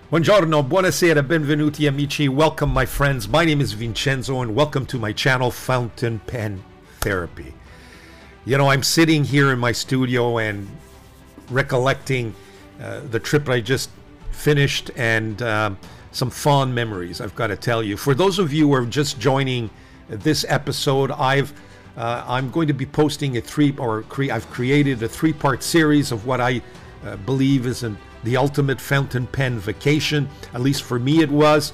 Buongiorno, buonasera, benvenuti amici. Welcome my friends. My name is Vincenzo and welcome to my channel Fountain Pen Therapy. You know, I'm sitting here in my studio and recollecting the trip I just finished and some fond memories, I've got to tell you. For those of you who are just joining this episode, I'm going to be posting I've created a three-part series of what I believe is the ultimate fountain pen vacation. At least for me it was.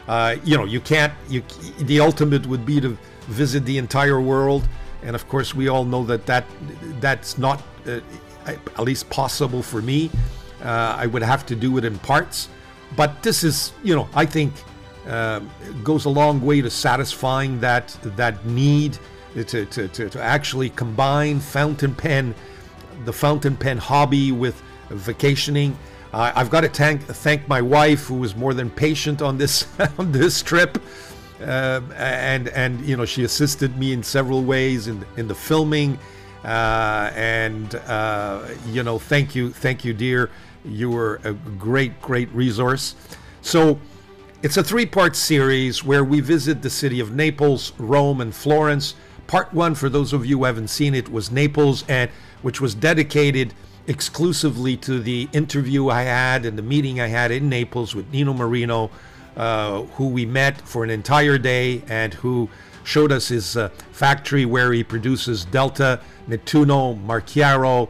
You know, the ultimate would be to visit the entire world, and of course we all know that's not at least possible for me. I would have to do it in parts, but this is, you know, I think goes a long way to satisfying that need to actually combine the fountain pen hobby with vacationing. I've got to thank my wife, who was more than patient on this on this trip, and you know, she assisted me in several ways in the filming, and you know, thank you dear. You were a great resource. So it's a three-part series where we visit the city of Naples, Rome, and Florence. Part one, for those of you who haven't seen it, was Naples, and which was dedicated exclusively to the interview I had and the meeting I had in Naples with Nino Marino, who we met for an entire day and who showed us his factory where he produces Delta, Nettuno, Marchiaro,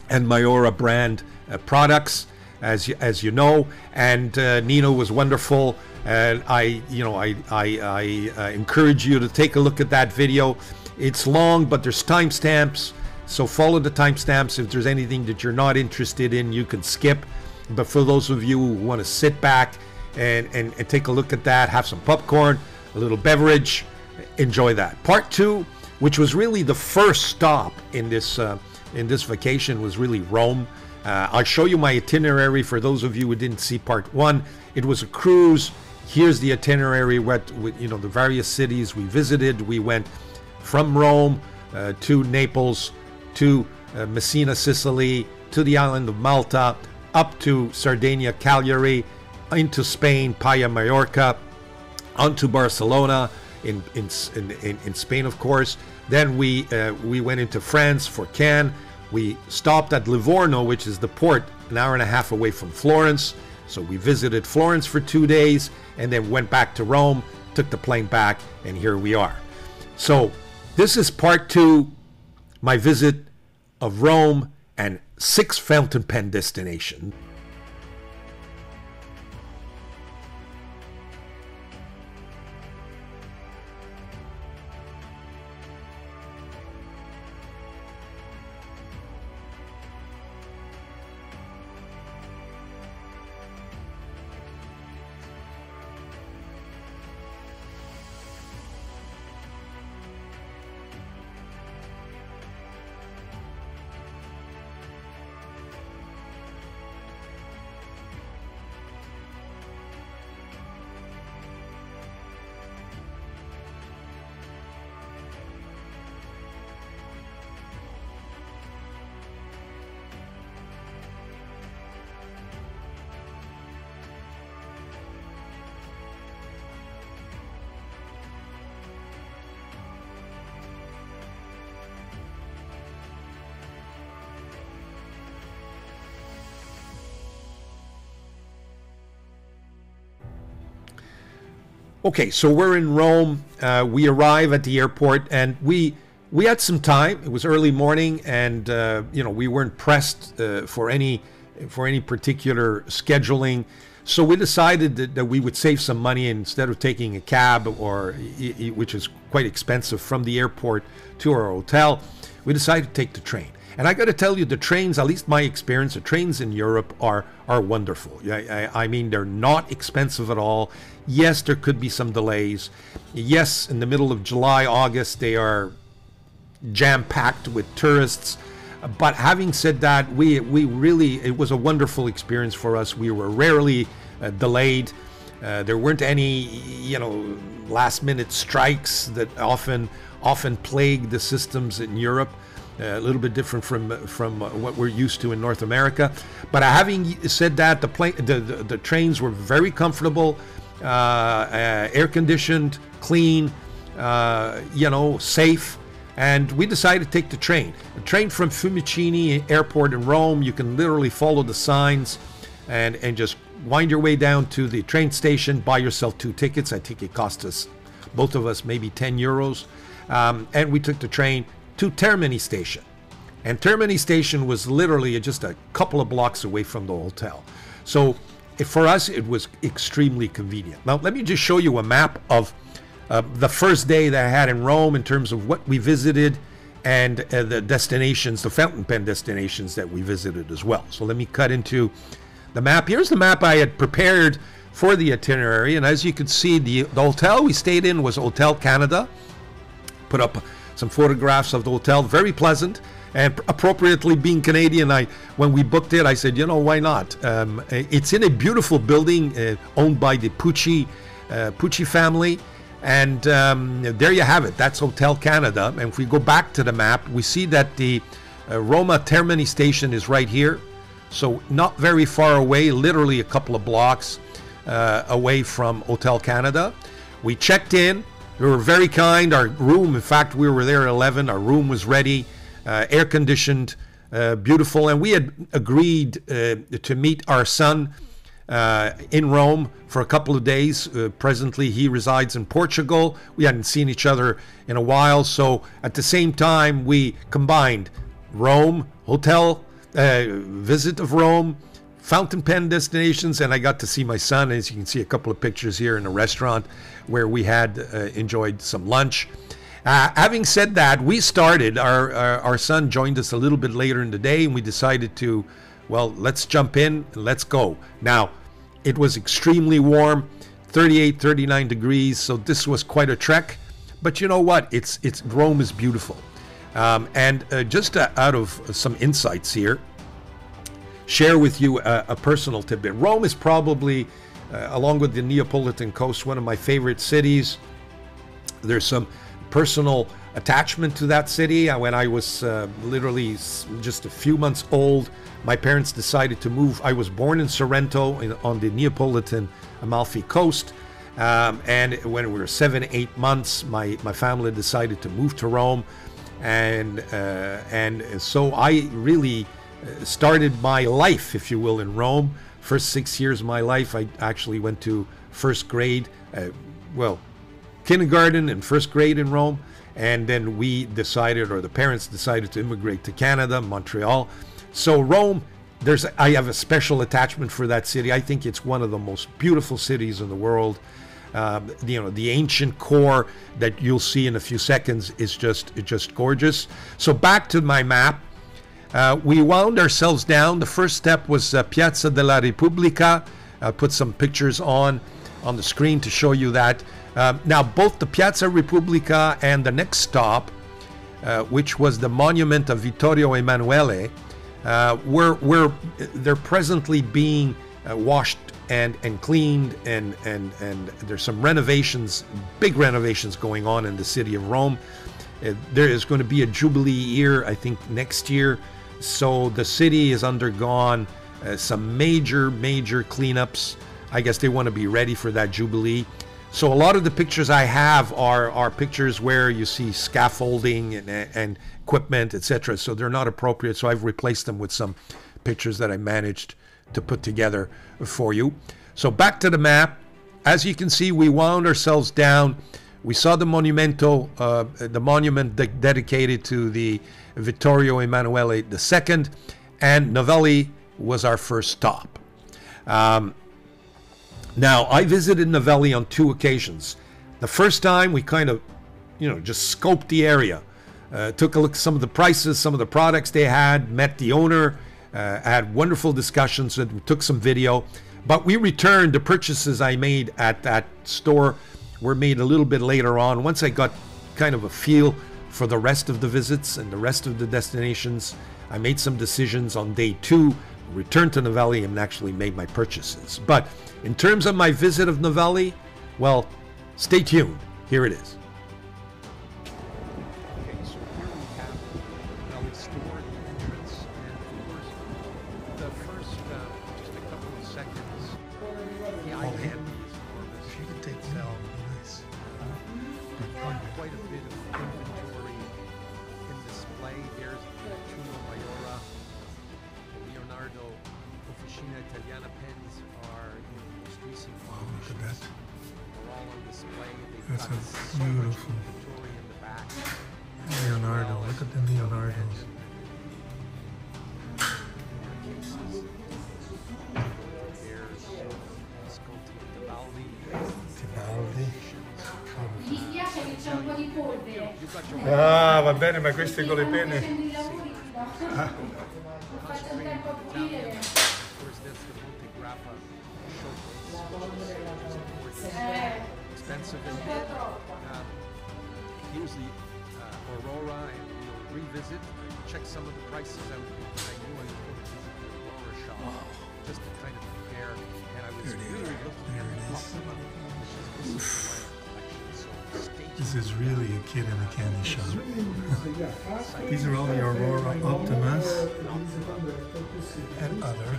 and Maiora brand products, as you know. And Nino was wonderful, and I encourage you to take a look at that video. It's long, but there's timestamps, so follow the timestamps. If there's anything that you're not interested in, you can skip. But for those of you who want to sit back and take a look at that, have some popcorn, a little beverage, enjoy that. Part two, which was really the first stop in this vacation, was really Rome. I'll show you my itinerary for those of you who didn't see part one. It was a cruise. Here's the itinerary with you know, the various cities we visited. We went from Rome to Naples, to Messina, Sicily, to the island of Malta, up to Sardinia, Cagliari, into Spain, Palma, Mallorca, onto Barcelona in Spain, of course. Then we went into France for Cannes. We stopped at Livorno, which is the port an hour and a half away from Florence. So we visited Florence for 2 days and then went back to Rome, took the plane back, and here we are. So this is part two, my visit of Rome and 6 fountain pen destinations. Okay, so we're in Rome. We arrive at the airport, and we had some time. It was early morning, and you know, we weren't pressed for any particular scheduling. So we decided that we would save some money, and instead of taking a cab, which is quite expensive, from the airport to our hotel, we decided to take the train. And I got to tell you, the trains, at least my experience, the trains in Europe are wonderful. I mean, they're not expensive at all. Yes, there could be some delays. Yes, in the middle of July, August, they are jam-packed with tourists. But having said that, it was a wonderful experience for us. We were rarely delayed. There weren't any, you know, last-minute strikes that often plague the systems in Europe. a little bit different from what we're used to in North America. But having said that, the trains were very comfortable, air conditioned, clean, you know, safe. And we decided to take the train. The train from Fiumicino Airport in Rome. You can literally follow the signs and just wind your way down to the train station, buy yourself 2 tickets. I think it cost us, both of us, maybe 10 euros. And we took the train to Termini Station. And Termini Station was literally just a couple of blocks away from the hotel. So for us, it was extremely convenient. Now, let me just show you a map of the first day that I had in Rome in terms of what we visited and the destinations, the fountain pen destinations that we visited as well. So let me cut into the map. Here's the map I had prepared for the itinerary. And as you can see, the hotel we stayed in was Hotel Canada. Put up some photographs of the hotel, very pleasant. And appropriately, being Canadian, when we booked it, I said, you know, why not? It's in a beautiful building owned by the Pucci family. And there you have it. That's Hotel Canada. And if we go back to the map, we see that the Roma Termini Station is right here. So not very far away, literally a couple of blocks away from Hotel Canada. We checked in. They were very kind. Our room, in fact, we were there at 11. Our room was ready, air conditioned, beautiful. And we had agreed to meet our son in Rome for a couple of days. Presently, he resides in Portugal. We hadn't seen each other in a while. So at the same time, we combined Rome, hotel, visit of Rome, fountain pen destinations, and I got to see my son. As you can see, a couple of pictures here in a restaurant where we had enjoyed some lunch. Having said that, we started, our son joined us a little bit later in the day, and we decided to, well, let's jump in and let's go. Now, it was extremely warm, 38, 39 degrees, so this was quite a trek. But you know what? Rome is beautiful. And just out of some insights here, share with you a personal tidbit. Rome is probably, along with the Neapolitan coast, one of my favorite cities. There's some personal attachment to that city. When I was literally just a few months old, my parents decided to move. I was born in Sorrento on the Neapolitan Amalfi coast. And when we were 7, 8 months, my family decided to move to Rome. And so I really started my life, if you will, in Rome. First 6 years of my life, I actually went to first grade, kindergarten and first grade in Rome. And then we decided, or the parents decided, to immigrate to Canada, Montreal. So Rome, I have a special attachment for that city. I think it's one of the most beautiful cities in the world. The ancient core that you'll see in a few seconds is just gorgeous. So back to my map. We wound ourselves down. The first step was Piazza della Repubblica. I'll put some pictures on the screen to show you that. Now, both the Piazza Repubblica and the next stop, which was the monument of Vittorio Emanuele, they're presently being washed and cleaned, and there's some renovations, big renovations going on in the city of Rome. There is going to be a Jubilee year, I think, next year. So the city has undergone some major cleanups. I guess they want to be ready for that Jubilee. So a lot of the pictures I have are pictures where you see scaffolding and equipment, etc. So they're not appropriate. So I've replaced them with some pictures that I managed to put together for you. So back to the map. As you can see, we wound ourselves down. We saw the Monumento, the monument dedicated to the Vittorio Emanuele II, and Novelli was our first stop. Now, I visited Novelli on 2 occasions. The first time, we kind of, just scoped the area, took a look at some of the prices, some of the products they had, met the owner, had wonderful discussions, and took some video. But we returned. The purchases I made at that store were made a little bit later on. Once I got kind of a feel for the rest of the visits and the rest of the destinations, I made some decisions on day 2, returned to Novelli, and actually made my purchases. But in terms of my visit of Novelli, well, stay tuned. Here it is. Okay, so here we have Novelli Italiana pens are in the most recent Look at that. They're all on display. They've That's got a so much beautiful inventory in the back. Leonardo. Look at the Leonardos. Tibaldi. Mi spiace che c'è un po' di polvere. Ah, va bene, ma questi con le penne. Faccio un tempo a pulire. Expensive in bid. Here's the Aurora, and we'll revisit, check some of the prices out. I knew I was going to visit the Aurora shop just to kind of compare, and I was really looking at the Optima, which is this is my collection. So stay This is really a kid in a candy shop. These are all the Aurora Optimas and other.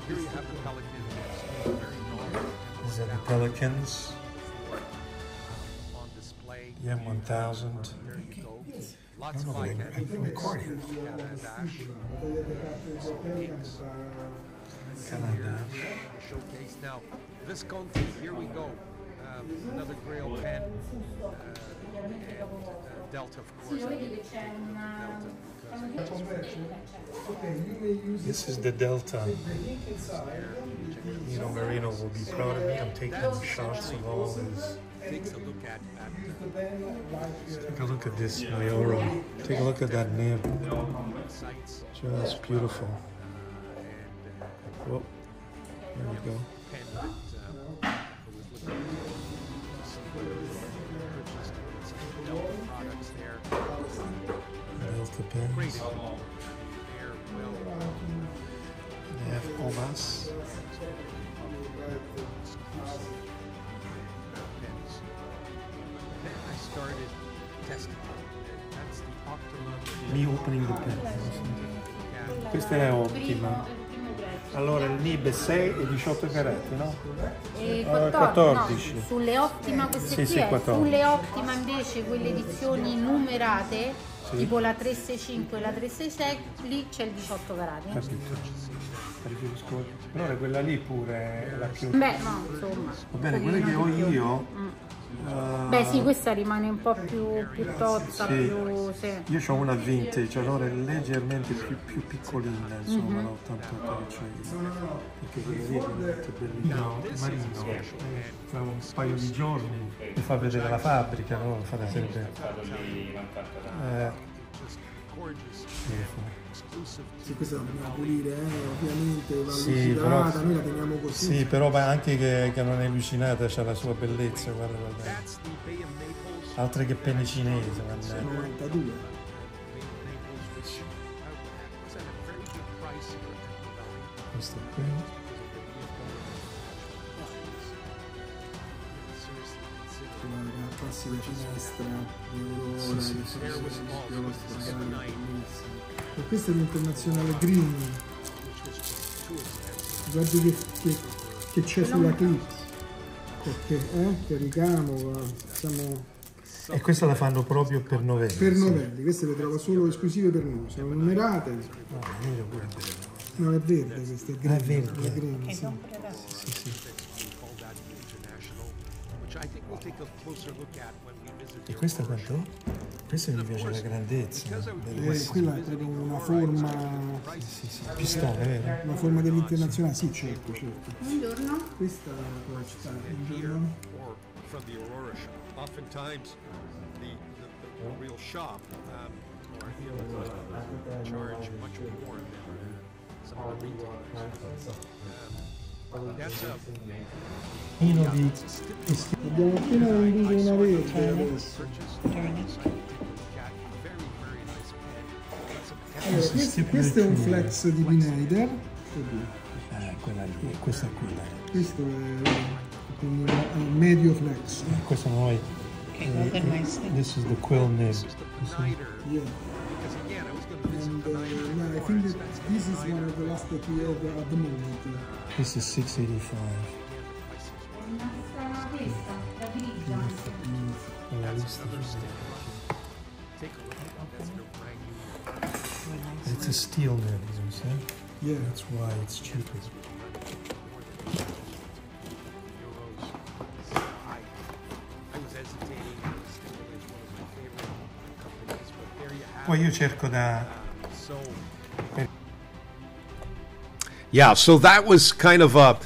Here you have the Pelican. Very normal. These are the Pelicans. On display. The M1000. There you go. Lots of eye-catching. I'm recording. Showcase. Now, Visconti, here we go. Another Grail pen. And Delta, of course. This is the Delta. Nino Marino will be proud of me. I'm taking shots of all his. Takes a look at Take a look at this Maiora. Take a look at that nib. sites. Just beautiful. Whoop. There we go. Pen that I was looking to see whether they purchased some Delta products there. Delta pens. Great there, well. They have Omas. Pens. Then I started testing. That's the Optima. Me opening the pen. Questa è ottima. Allora il nib è 6 e 18 caratteri, no? 14. No, sulle Optima queste Sì, qui sì, 14. sulle Optima invece quelle edizioni numerate, Sì. tipo la 365 e la 366, lì c'è il 18 carati. Capito. Allora quella lì pure è la più. Beh, no, insomma. Va bene, quelle che ho io. Beh sì, questa rimane un po' più tozza, Sì. più... Sì. Io ho una vintage, allora è leggermente più piccolina, insomma, non tanto che c'è perché quella lì è veramente bellina. No, Marino, tra un paio di giorni mi fa vedere la fabbrica, no? Lo fa vedere bene. Sì, questa la dobbiamo pulire, ovviamente va Sì, lucidata, però- noi la teniamo così. Sì, però anche che non è lucinata c'ha la sua bellezza, guarda. Altre che penne cinese, guarda. 92. Questo qui. La classica finestra di Aurora, Sì, che sì, e questa è l'internazionale green. Guardi che c'è sulla clip. Che ricamo, siamo E questa la fanno proprio per novelli. per novelli, queste le trovo solo esclusive per noi, sono numerate. No, è verde questa, è green. È verde. È green, sì. E questa quanto è? Questa mi piace la grandezza. Quella è proprio una forma, Pistone, vero? una forma dell'internazionale, sì, certo. Buongiorno. Questa può stare un giorno. Or from the Aurora shop. Oftentimes, the real shop charge much more than some of the retailers. That's a Nino di Abbiamo appena venduto una rete adesso. very, very nice pen. Allora, questo è un flex di Pineider. quella lì, questa qui. Questo è quindi un medio flex. Questo noi. This is the quill nib. Yeah. Because again, I was going to visit And the yeah, I think that this is one of the last that we have at the moment. This is 685. Questa, la grigia. La lista. take a look at that. That's the brand new. It's a steel nib, you see? Yeah, that's why it's cheaper. Poi io cerco da... Yeah, so that was kind of a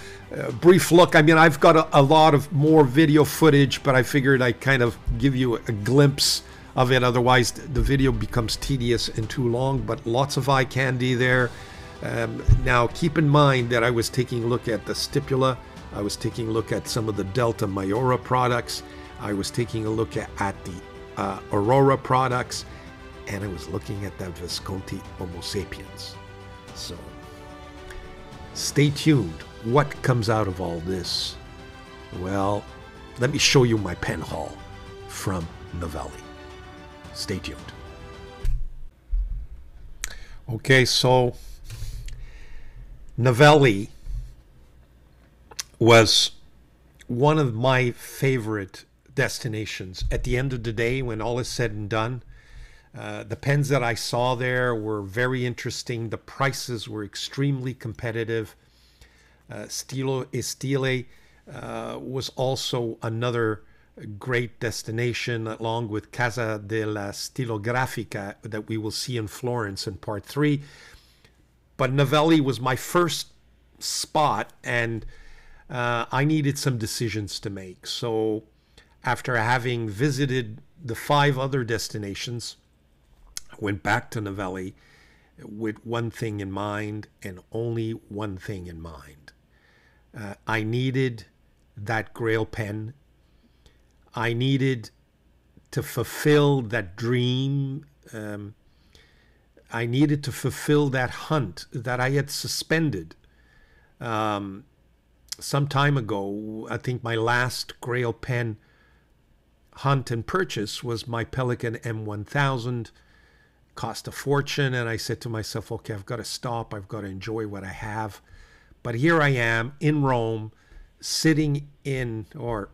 brief look. I mean, I've got a lot of more video footage, but I figured I'd kind of give you a glimpse of it. Otherwise, the video becomes tedious and too long, but lots of eye candy there. Now, keep in mind that I was taking a look at the stipula. I was taking a look at some of the Delta Maiora products. I was taking a look at the AURORA products. And I was looking at that Visconti Homo sapiens. So, stay tuned. What comes out of all this? Well, let me show you my pen haul from Novelli. Stay tuned. Okay, so Novelli was one of my favorite destinations. At the end of the day, when all is said and done, the pens that I saw there were very interesting. The prices were extremely competitive. STILO e Stile was also another great destination, along with Casa della Stilografica that we will see in Florence in part 3. But Novelli was my first spot, and I needed some decisions to make. So after having visited the 5 other destinations, I went back to Novelli with one thing in mind, and only one thing in mind. I needed that Grail pen. I needed to fulfill that dream. I needed to fulfill that hunt that I had suspended some time ago. I think my last Grail pen hunt and purchase was my Pelikan M1000. Cost a fortune, and I said to myself, okay, I've got to stop. I've got to enjoy what I have. But here I am in Rome, sitting in, or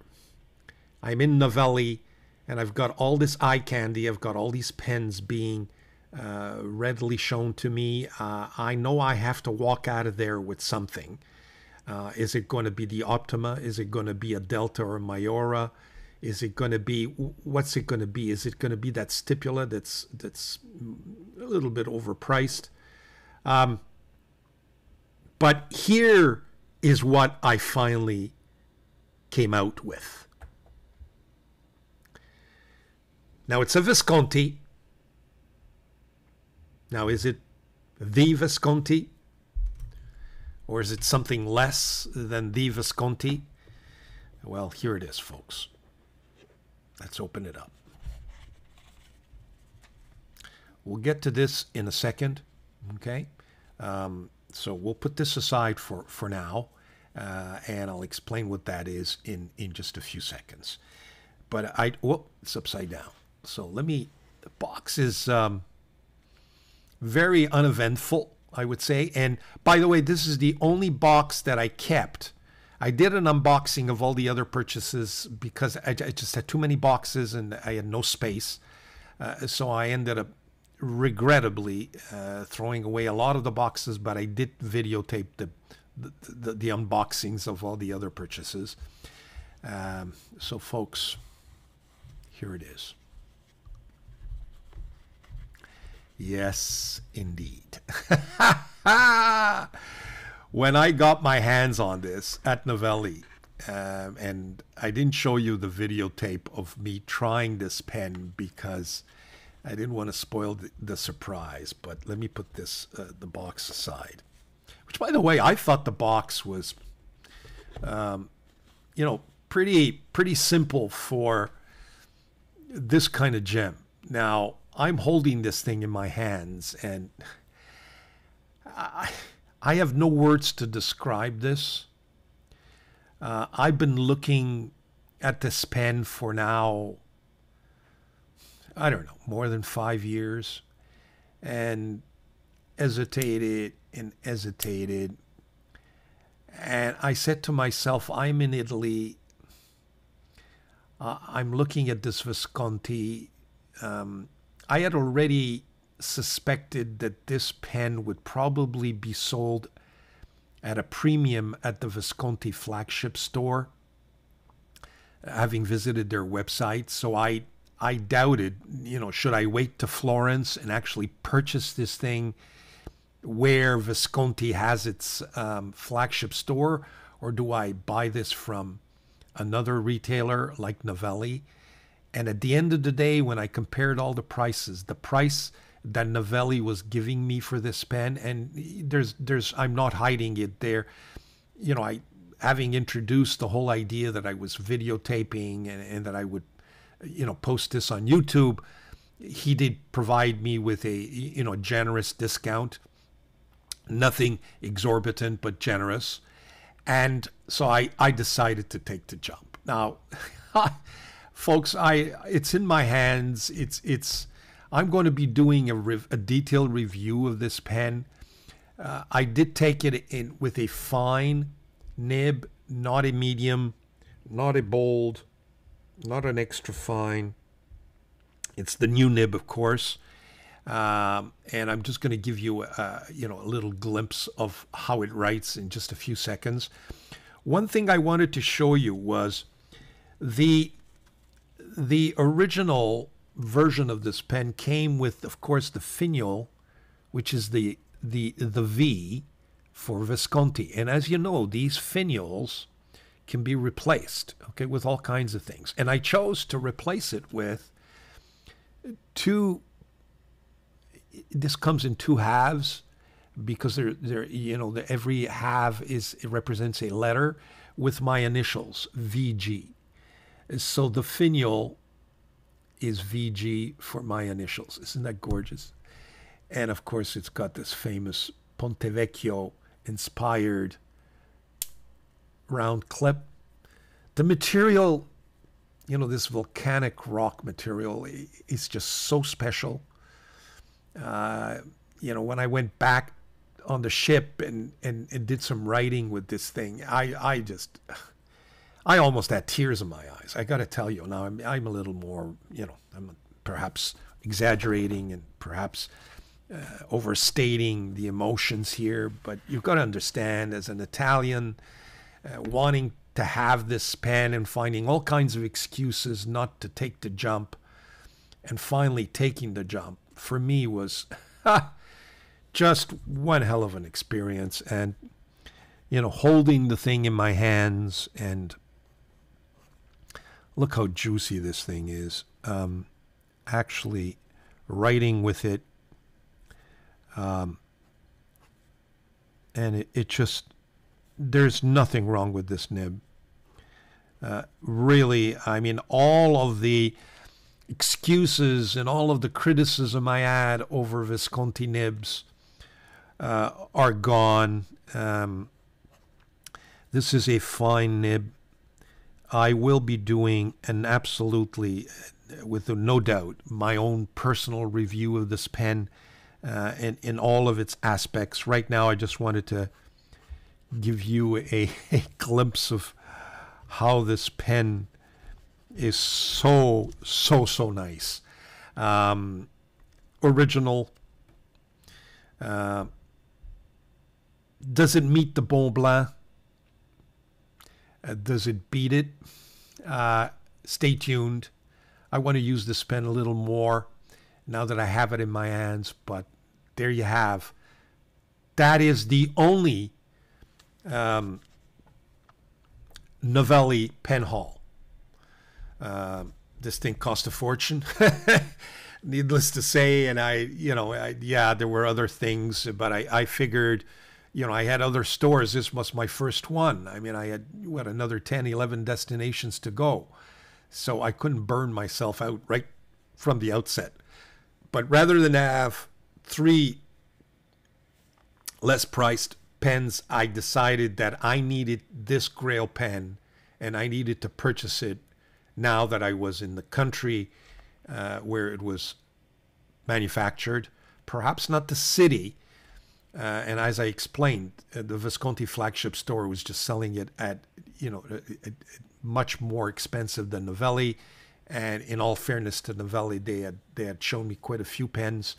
I'm in Novelli, and I've got all this eye candy. I've got all these pens being readily shown to me. I know I have to walk out of there with something. Is it going to be the Optima? Is it going to be a Delta or a Maiora? Is it going to be, what's it going to be? Is it going to be that stipula that's a little bit overpriced? But here is what I finally came out with. Now, it's a Visconti. Now, is it the Visconti? Or is it something less than the Visconti? Well, here it is, folks. Let's open it up. We'll get to this in a second, okay? So we'll put this aside for now, and I'll explain what that is in just a few seconds. But it's upside down. So the box is very uneventful, I would say. And by the way, this is the only box that I kept. I did an unboxing of all the other purchases because I just had too many boxes and I had no space. So I ended up regrettably throwing away a lot of the boxes, but I did videotape the unboxings of all the other purchases. So folks, here it is. Yes, indeed. When I got my hands on this at Novelli, and I didn't show you the videotape of me trying this pen because I didn't want to spoil the surprise, but let me put this the box aside. Which, by the way, I thought the box was, you know, pretty simple for this kind of gem. Now, I'm holding this thing in my hands, and I have no words to describe this. I've been looking at this pen for now, I don't know, more than 5 years, and hesitated and hesitated. And I said to myself, I'm in Italy. I'm looking at this Visconti. I had already suspected that this pen would probably be sold at a premium at the Visconti flagship store, having visited their website. So I doubted, should I wait to Florence and actually purchase this thing where Visconti has its flagship store, or do I buy this from another retailer like Novelli? And at the end of the day, when I compared all the prices, the price that Novelli was giving me for this pen, and I'm not hiding it there, having introduced the whole idea that I was videotaping and that I would, post this on YouTube, he did provide me with a, generous discount. Nothing exorbitant, but generous. And so I decided to take the jump. Now, folks, it's in my hands. I'm going to be doing a detailed review of this pen. I did take it in with a fine nib, not a medium, not a bold, not an extra fine. It's the new nib, of course. And I'm just going to give you a little glimpse of how it writes in just a few seconds. One thing I wanted to show you was the original version of this pen came with, of course, the finial, which is the V for Visconti. And as you know, these finials can be replaced, okay, with all kinds of things. And I chose to replace it with two. This comes in two halves because every half it represents a letter with my initials, VG. So the finial is VG for my initials. Isn't that gorgeous? And of course, it's got this famous Ponte Vecchio inspired round clip. The material, this volcanic rock material is just so special. When I went back on the ship and did some writing with this thing, I almost had tears in my eyes. I got to tell you. Now I'm a little more, I'm perhaps exaggerating and perhaps overstating the emotions here, but you've got to understand, as an Italian, wanting to have this pen and finding all kinds of excuses not to take the jump, and finally taking the jump, for me was just one hell of an experience. And, holding the thing in my hands, and look how juicy this thing is. Actually writing with it. And it just, there's nothing wrong with this nib. Really, I mean, all of the excuses and all of the criticism I had over Visconti nibs are gone. This is a fine nib. I will be doing an absolutely, with no doubt, my own personal review of this pen in all of its aspects. Right now, I just wanted to give you a glimpse of how this pen is so nice. Original. Does it meet the Bon Blanc? Does it beat it? Stay tuned. I want to use this pen a little more now that I have it in my hands, but there you have. That is the only Novelli pen haul. This thing cost a fortune, needless to say. And yeah, there were other things, but I figured, I had other stores. This was my first one. I mean, I had, another 10, 11 destinations to go. So I couldn't burn myself out right from the outset. But rather than have 3 less priced pens, I decided that I needed this Grail pen, and I needed to purchase it now that I was in the country where it was manufactured. Perhaps not the city. And as I explained, the Visconti flagship store was just selling it at, much more expensive than Novelli. And in all fairness to Novelli, they had shown me quite a few pens.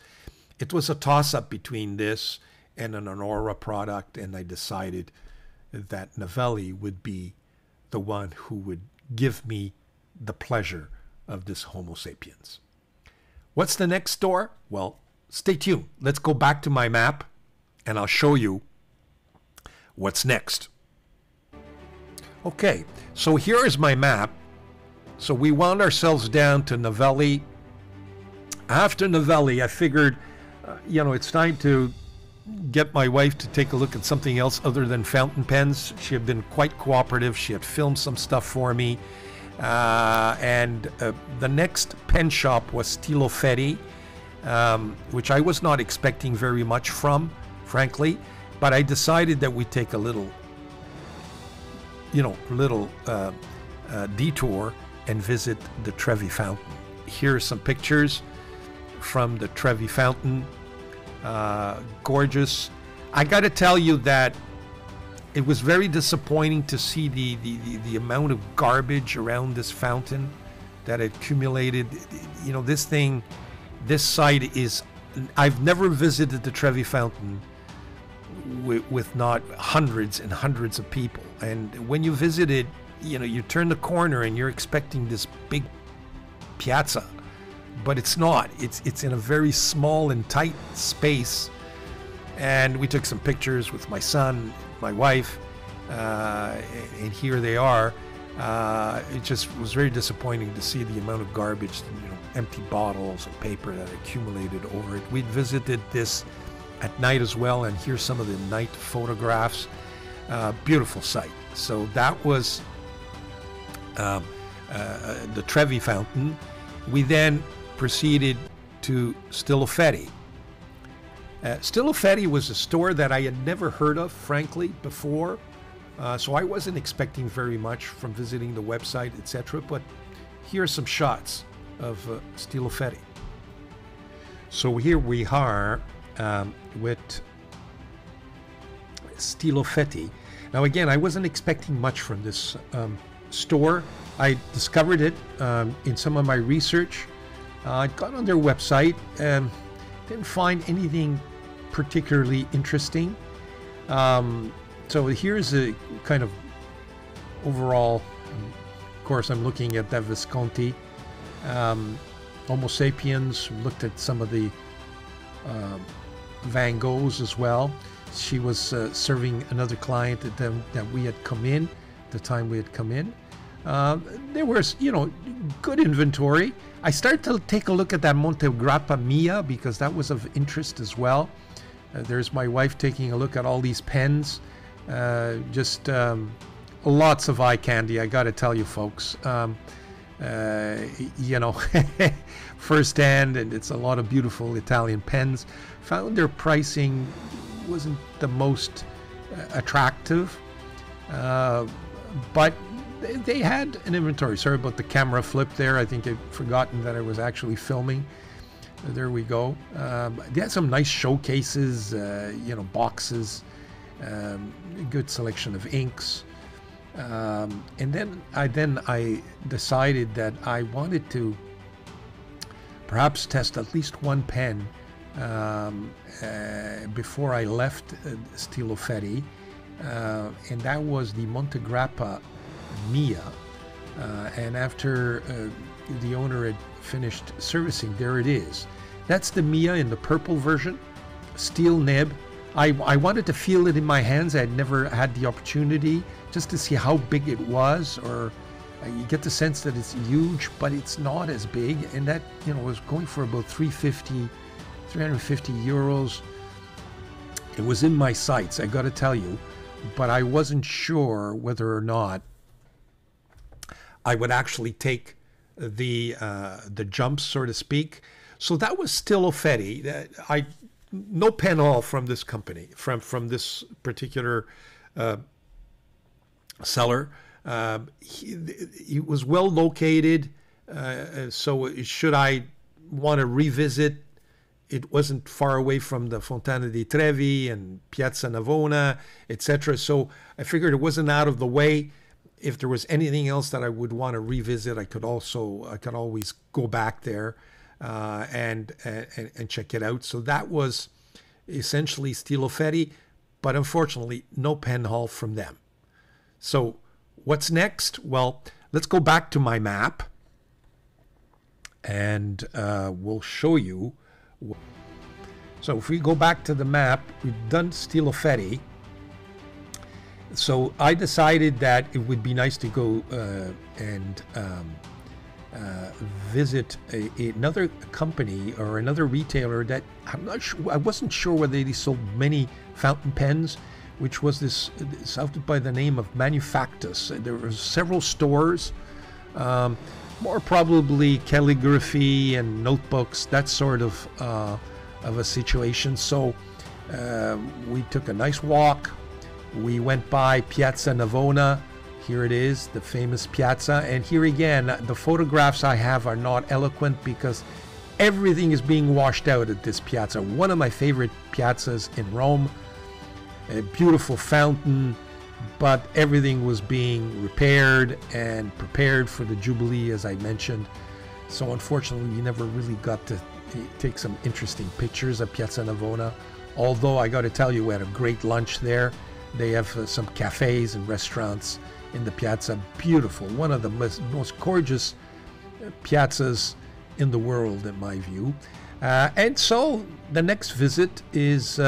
it was a toss-up between this and an AURORA product, and I decided that Novelli would be the one who would give me the pleasure of this Homo sapiens. What's the next store? Well, stay tuned. Let's go back to my map, and I'll show you what's next. Okay, so here is my map. So we wound ourselves down to Novelli. After Novelli, I figured, it's time to get my wife to take a look at something else other than fountain pens. She had been quite cooperative. She had filmed some stuff for me. And the next pen shop was STILO FETTI, which I was not expecting very much from, frankly. But I decided that we'd take a little detour and visit the Trevi Fountain. Here are some pictures from the Trevi Fountain. Gorgeous. I got to tell you that it was very disappointing to see the amount of garbage around this fountain that had accumulated. This site is, I've never visited the Trevi Fountain with not hundreds and hundreds of people. And when you visit it, you turn the corner and you're expecting this big piazza, but it's not. It's in a very small and tight space. And we took some pictures with my son, my wife, and here they are. It just was very disappointing to see the amount of garbage, empty bottles and paper that accumulated over it. We'd visited this at night as well, and here's some of the night photographs. Beautiful sight. So that was the Trevi Fountain. We then proceeded to STILO FETTI. STILO FETTI was a store that I had never heard of, frankly, before. So I wasn't expecting very much from visiting the website, etc. But here are some shots of STILO FETTI. So here we are with STILO FETTI. Now again, I wasn't expecting much from this store. I discovered it in some of my research. I got on their website, didn't find anything particularly interesting. So here's a kind of overall, of course I'm looking at that Visconti, Homo sapiens, looked at some of the Van Goghs as well. She was serving another client that we had come in, the time we had come in. There was, good inventory. I started to take a look at that Montegrappa Mia because that was of interest as well. There's my wife taking a look at all these pens. Just lots of eye candy, I got to tell you, folks. Firsthand, and it's a lot of beautiful Italian pens. Found their pricing wasn't the most attractive, but they had an inventory. Sorry about the camera flip there. I think I'd forgotten that I was actually filming. There we go. They had some nice showcases, boxes, good selection of inks. And then I decided that I wanted to perhaps test at least one pen before I left STILO FETTI, and that was the Montegrappa Mia. And after the owner had finished servicing, there it is. That's the Mia in the purple version, steel nib. I wanted to feel it in my hands. I had never had the opportunity just to see how big it was, or you get the sense that it's huge, but it's not as big. And that, was going for about 350 euros. It was in my sights, I got to tell you, but I wasn't sure whether or not I would actually take the jumps, so to speak. So that was STILO FETTI. No pen all from this company, from this particular seller. He was well located, so should I want to revisit, it wasn't far away from the Fontana di Trevi and Piazza Navona, etc. So I figured it wasn't out of the way. If there was anything else that I would want to revisit, I could always go back there. and check it out. So that was essentially Stilo FETTI, but unfortunately no pen haul from them. So what's next? Well, let's go back to my map, and we'll show you. So if we go back to the map, we've done Stilo FETTI. So I decided that it would be nice to go and visit another company or another retailer that I'm not sure. I wasn't sure whether they sold many fountain pens, which was this outfit by the name of MANUFACTUS. There were several stores, more probably calligraphy and notebooks, that sort of a situation. So we took a nice walk. We went by Piazza Navona. Here it is, the famous piazza. And here again, the photographs I have are not eloquent because everything is being washed out at this piazza. One of my favorite piazzas in Rome. A beautiful fountain, but everything was being repaired and prepared for the Jubilee, as I mentioned. So unfortunately, we never really got to take some interesting pictures of Piazza Navona. Although I got to tell you, we had a great lunch there. They have some cafes and restaurants in the piazza. Beautiful, one of the most gorgeous piazzas in the world, in my view. And so the next visit is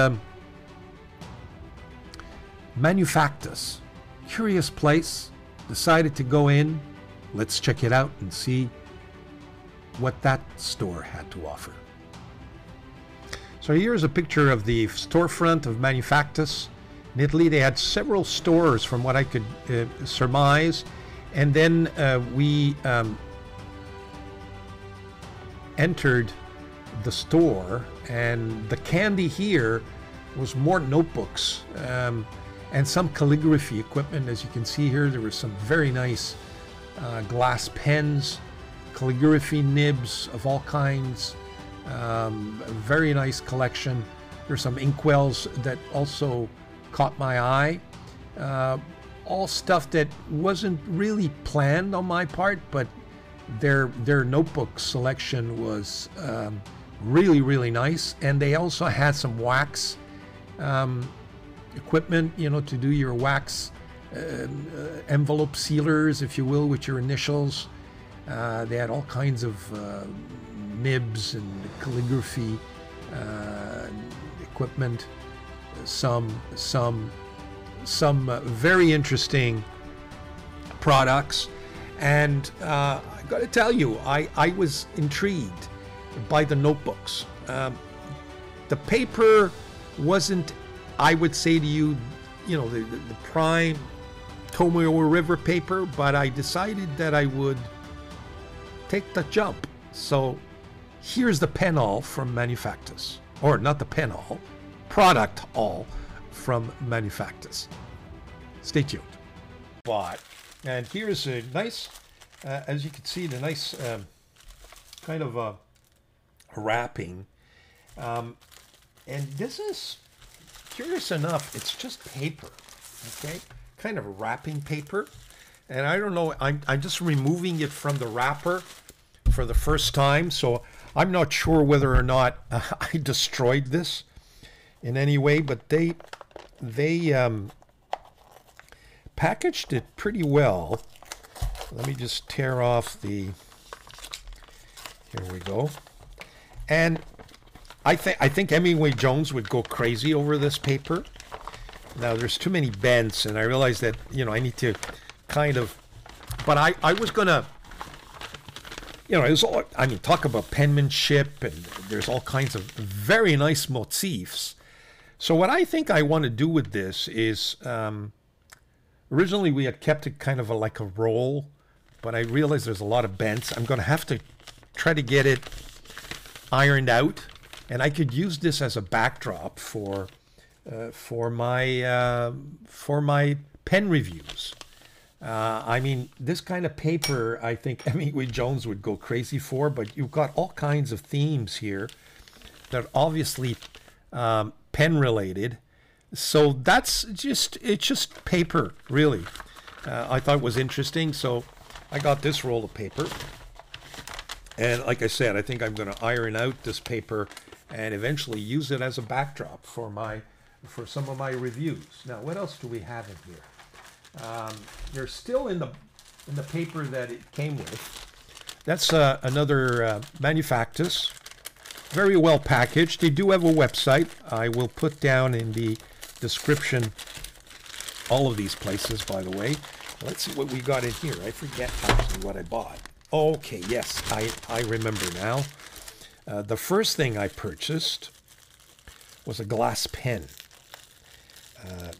MANUFACTUS. Curious place. Decided to go in. Let's check it out and see what that store had to offer. So here's a picture of the storefront of MANUFACTUS. In Italy, they had several stores from what I could surmise. And then we entered the store, and the candy here was more notebooks and some calligraphy equipment. As you can see here, there were some very nice glass pens, calligraphy nibs of all kinds, a very nice collection. There's some inkwells that also caught my eye. All stuff that wasn't really planned on my part, but their notebook selection was really, really nice. And they also had some wax equipment, you know, to do your wax envelope sealers, if you will, with your initials. They had all kinds of nibs and calligraphy equipment. Some very interesting products, and I got to tell you, I was intrigued by the notebooks. The paper wasn't, I would say to you, you know, the prime Como River paper, but I decided that I would take the jump. So here's the pen haul from MANUFACTUS, or not the pen haul, product haul from MANUFACTUS. Stay tuned. And here's a nice, as you can see, the nice kind of a wrapping. And this is, curious enough, it's just paper, okay? Kind of wrapping paper. And I don't know, I'm just removing it from the wrapper for the first time, so I'm not sure whether or not I destroyed this in any way, but they packaged it pretty well. Let me just tear off the, here we go. And I think Hemingway Jones would go crazy over this paper. Now there's too many bends, and I realize that, you know, I need to kind of, but I was gonna, you know, it was all, I mean, talk about penmanship, and there's all kinds of very nice motifs. So what I think I want to do with this is, originally we had kept it kind of like a roll, but I realized there's a lot of bends. I'm going to have to try to get it ironed out, and I could use this as a backdrop for my pen reviews. I mean, this kind of paper, I think Hemingway Jones would go crazy for, but you've got all kinds of themes here that are obviously pen related. So that's just, it's just paper, really. I thought it was interesting, so I got this roll of paper. And like I said, I think I'm going to iron out this paper and eventually use it as a backdrop for some of my reviews. Now, what else do we have in here? They're still in the paper that it came with. That's another MANUFACTUS. Very well packaged. They do have a website. I will put down in the description all of these places, by the way. Let's see what we got in here. I forget actually what I bought. Okay, yes, I remember now. The first thing I purchased was a glass pen.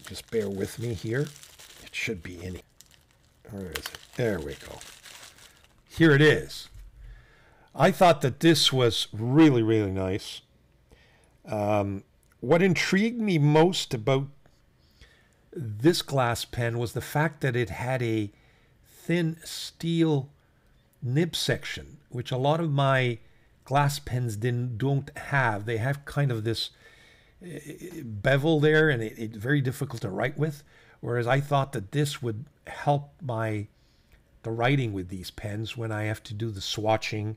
Just bear with me here. It should be in. Where is it? There we go. Here it is. I thought that this was really, really nice. What intrigued me most about this glass pen was the fact that it had a thin steel nib section, which a lot of my glass pens don't have. They have kind of this bevel there, and it's very difficult to write with. Whereas I thought that this would help the writing with these pens when I have to do the swatching.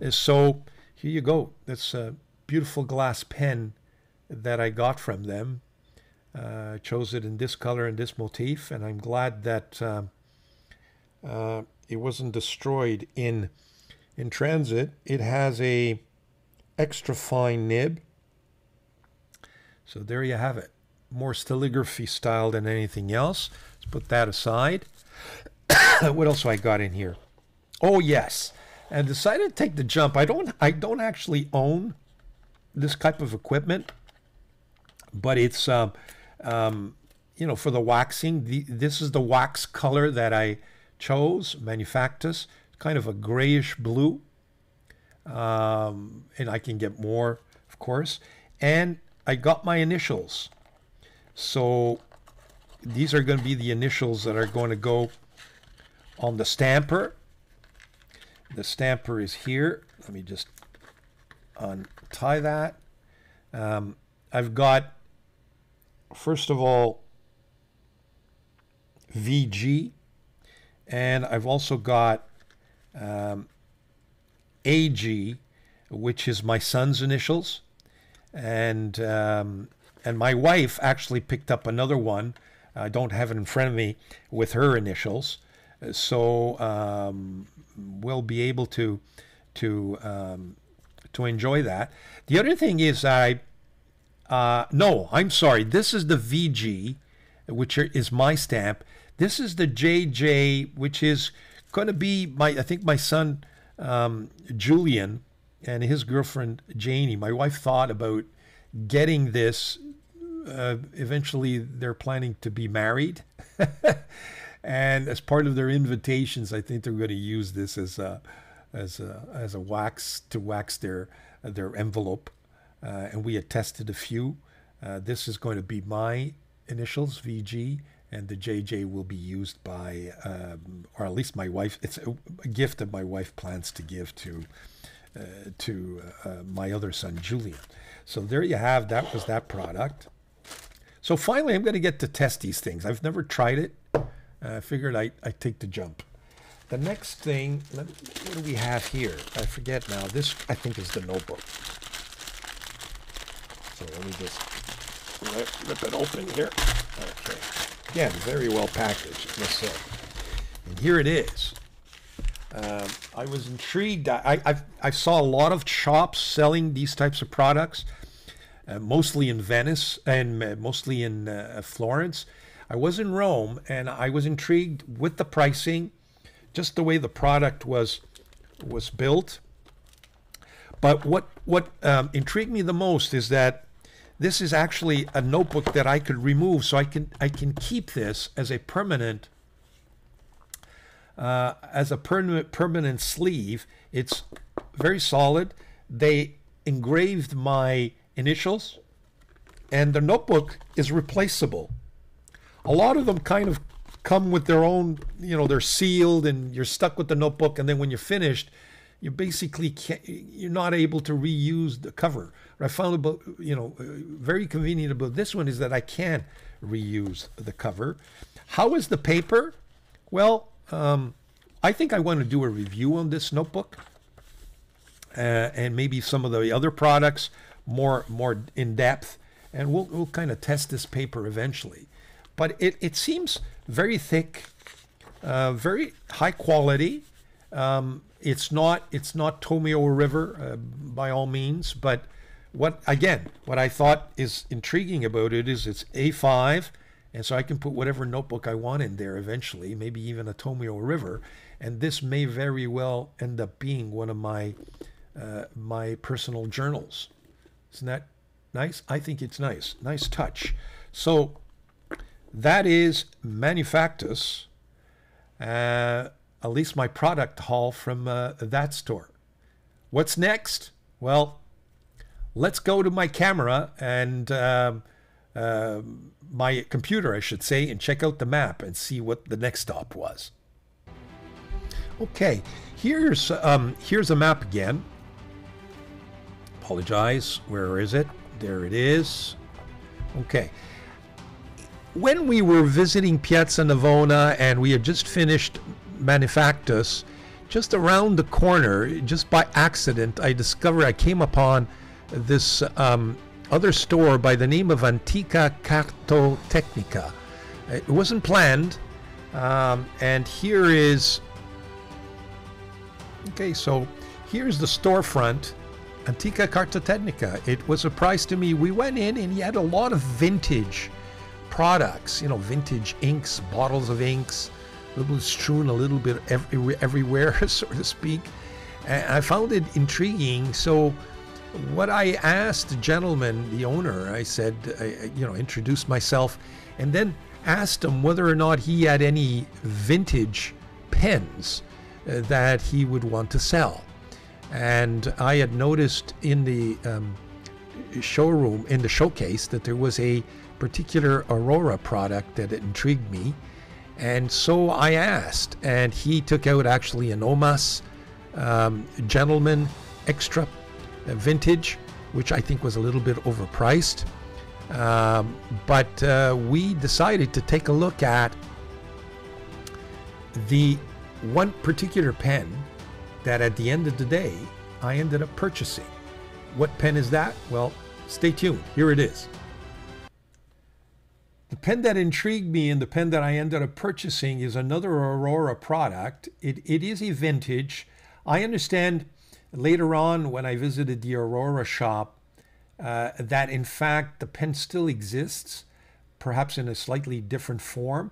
So here you go. That's a beautiful glass pen that I got from them. I chose it in this color and this motif, and I'm glad that it wasn't destroyed in transit. It has a extra fine nib. So there you have it. More calligraphy style than anything else. Let's put that aside. What else have I got in here? Oh yes, and decided to take the jump. I don't actually own this type of equipment, but it's you know, for the waxing. This is the wax color that I chose, MANUFACTUS, kind of a grayish blue, and I can get more, of course. And I got my initials, so these are going to be the initials that are going to go on the stamper. The stamper is here. Let me just untie that. I've got, first of all, VG, and I've also got AG, which is my son's initials, and my wife actually picked up another one. I don't have it in front of me with her initials, so we'll be able to enjoy that. The other thing is no, I'm sorry. This is the VG, which is my stamp. This is the JJ, which is going to be I think my son Julian and his girlfriend Janie. My wife thought about getting this. Eventually, they're planning to be married, and as part of their invitations, I think they're going to use this as a wax to wax their envelope. And we had tested a few. This is going to be my initials, VG, and the JJ will be used by, or at least my wife. It's a gift that my wife plans to give to my other son, Julian. So there you have. That was that product. So finally, I'm going to get to test these things. I've never tried it. I figured I'd take the jump. The next thing, what do we have here? I forget now. This, I think, is the notebook. So let me just rip it open here. Okay. Again, very well packaged, I must say. And here it is. I was intrigued. I saw a lot of shops selling these types of products, mostly in Venice and mostly in Florence. I was in Rome, and I was intrigued with the pricing, just the way the product was built. But what intrigued me the most is that this is actually a notebook that I could remove, so I can keep this as a permanent sleeve. It's very solid. They engraved my initials, and the notebook is replaceable. A lot of them kind of come with their own, they're sealed and you're stuck with the notebook, and then when you're finished, you basically you're not able to reuse the cover. What I found very convenient about this one is that I can reuse the cover. How is the paper? Well, I think I want to do a review on this notebook. and maybe some of the other products more in depth, and we'll kind of test this paper eventually. But it seems very thick, very high quality. It's not Tomio River by all means, but what I thought is intriguing about it is it's A5, and so I can put whatever notebook I want in there eventually, maybe even a Tomio River, and this may very well end up being one of my my personal journals. Isn't that nice? I think it's nice. Nice touch. So that is MANUFACTUS, at least my product haul from that store. What's next? Well, let's go to my camera and my computer, I should say, and check out the map and see what the next stop was. Okay, here's a map again. Apologize, where is it? There it is. Okay. When we were visiting Piazza Navona and we had just finished MANUFACTUS, just around the corner, just by accident, I came upon this other store by the name of ANTICA CARTOTECHNICA. It wasn't planned, and here is, okay, so here's the storefront, ANTICA CARTOTECHNICA. It was a surprise to me. We went in and he had a lot of vintage products, you know, vintage inks, bottles of inks, a little strewn a little bit everywhere, so to speak. And I found it intriguing. So what I asked the gentleman, the owner, I said, you know, introduced myself, and then asked him whether or not he had any vintage pens that he would want to sell. And I had noticed in the showroom, in the showcase, that there was a particular AURORA product that intrigued me. And so I asked, and he took out actually an Omas Gentleman Extra Vintage, which I think was a little bit overpriced. But we decided to take a look at the one particular pen that at the end of the day I ended up purchasing. What pen is that? Well, stay tuned. Here it is. The pen that intrigued me and the pen that I ended up purchasing is another AURORA product. It is a vintage. I understand later on when I visited the AURORA shop that in fact the pen still exists, perhaps in a slightly different form.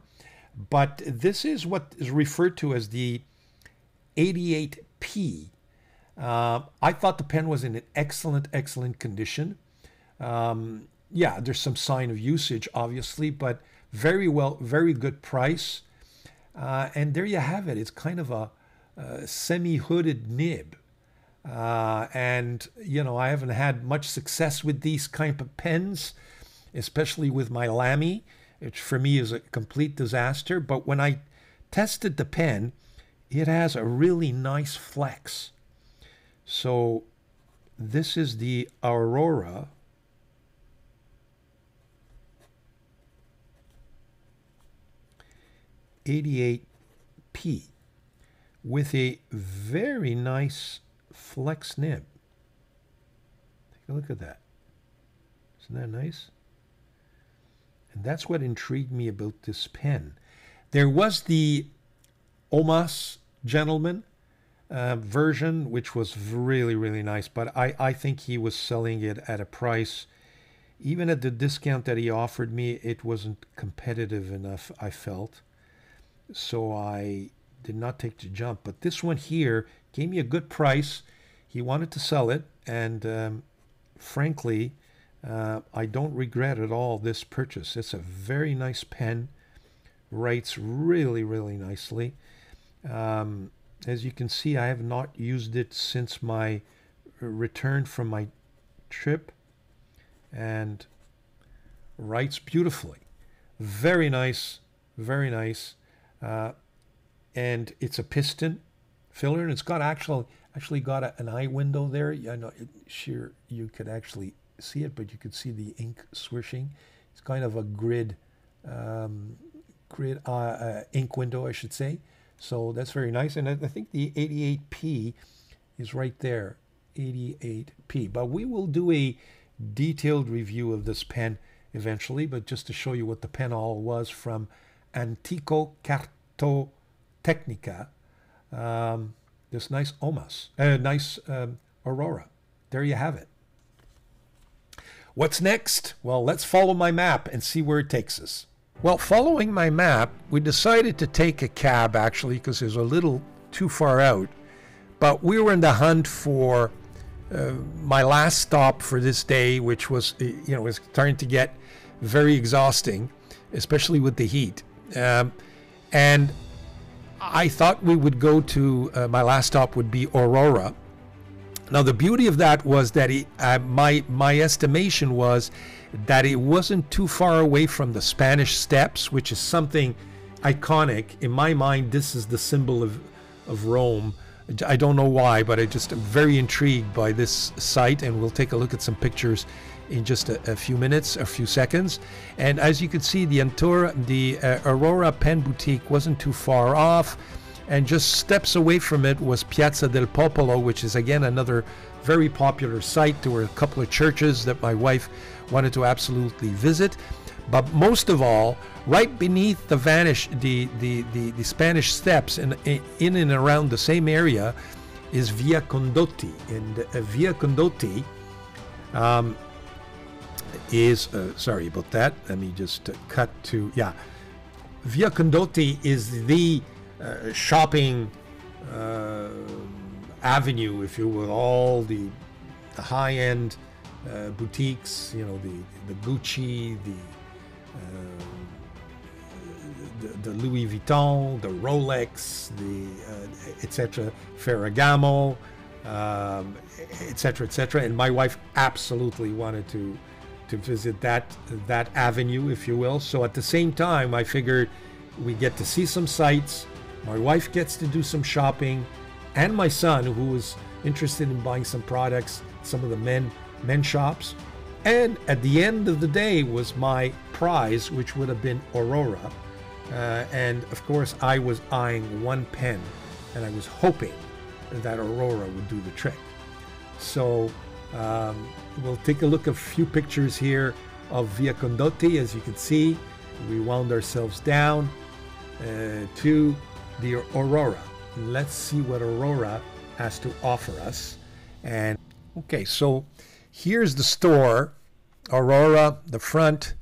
But this is what is referred to as the 88P. I thought the pen was in an excellent condition. Yeah, there's some sign of usage, obviously, but very good price. And there you have it. It's kind of a semi-hooded nib. And, you know, I haven't had much success with these kind of pens, especially with my Lamy, which for me is a complete disaster. But when I tested the pen, it has a really nice flex. So this is the AURORA '88P with a very nice flex nib. Take a look at that. Isn't that nice? And that's what intrigued me about this pen. There was the Omas Gentleman version, which was really nice, but I think he was selling it at a price, even at the discount that he offered me, it wasn't competitive enough, I felt. So I did not take the jump. But this one here gave me a good price. He wanted to sell it, and frankly, I don't regret at all this purchase. It's a very nice pen, writes really nicely. As you can see, I have not used it since my return from my trip, and writes beautifully. Very nice. And it's a piston filler, and it's got actually got an eye window there. I know sure you could actually see it, but you could see the ink swishing. It's kind of a grid ink window, I should say. So that's very nice. And I think the 88P is right there 88p. But we will do a detailed review of this pen eventually, but just to show you what the pen all was from Antico CARTOTECHNICA, this nice Aurora. There you have it. What's next? Well, let's follow my map and see where it takes us. Well, following my map, we decided to take a cab, actually, because it was a little too far out. But we were in the hunt for my last stop for this day, which was, you know, was starting to get very exhausting, especially with the heat. And I thought we would go to, my last stop would be Aurora. Now, the beauty of that was that my estimation was that it wasn't too far away from the Spanish Steps, which is something iconic. In my mind, this is the symbol of Rome. I don't know why, but I just am very intrigued by this site, and we'll take a look at some pictures in just a few minutes, a few seconds. And as you can see, the Aurora Pen Boutique wasn't too far off. And just steps away from it was Piazza del Popolo, which is again another very popular site. There were a couple of churches that my wife wanted to absolutely visit. But most of all, right beneath the Spanish Steps in and around the same area is Via Condotti. And Via Condotti is, sorry about that, let me just cut to, yeah. Via Condotti is the shopping avenue, if you will, all the high-end boutiques, you know, the Gucci, the Louis Vuitton, the Rolex, the etc., Ferragamo, etc., etc. And my wife absolutely wanted to visit that avenue, if you will. So at the same time, I figured we get to see some sights. My wife gets to do some shopping, and my son, who was interested in buying some products, some of the men shops. And at the end of the day was my prize, which would have been Aurora. And of course, I was eyeing one pen, and I was hoping that Aurora would do the trick. So we'll take a look at a few pictures here of Via Condotti. As you can see, we wound ourselves down to the Aurora. Let's see what Aurora has to offer us. And okay, so here's the store, Aurora, the front,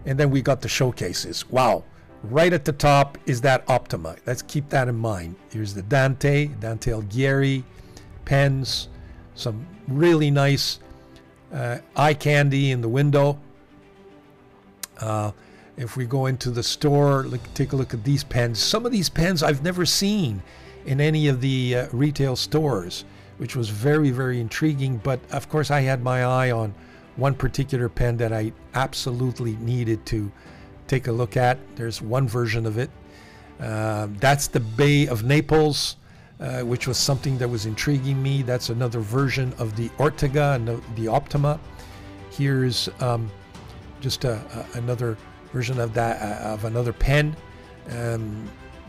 and then we got the showcases. Wow, right at the top is that Optima. Let's keep that in mind. Here's the Dante Alighieri pens, some really nice eye candy in the window. If we go into the store, take a look at these pens. Some of these pens I've never seen in any of the retail stores, which was very, very intriguing. But of course, I had my eye on one particular pen that I absolutely needed to take a look at. There's one version of it. That's the Bay of Naples, which was something that was intriguing me. That's another version of the Ortega and the Optima. Here's just another version of that, of another pen.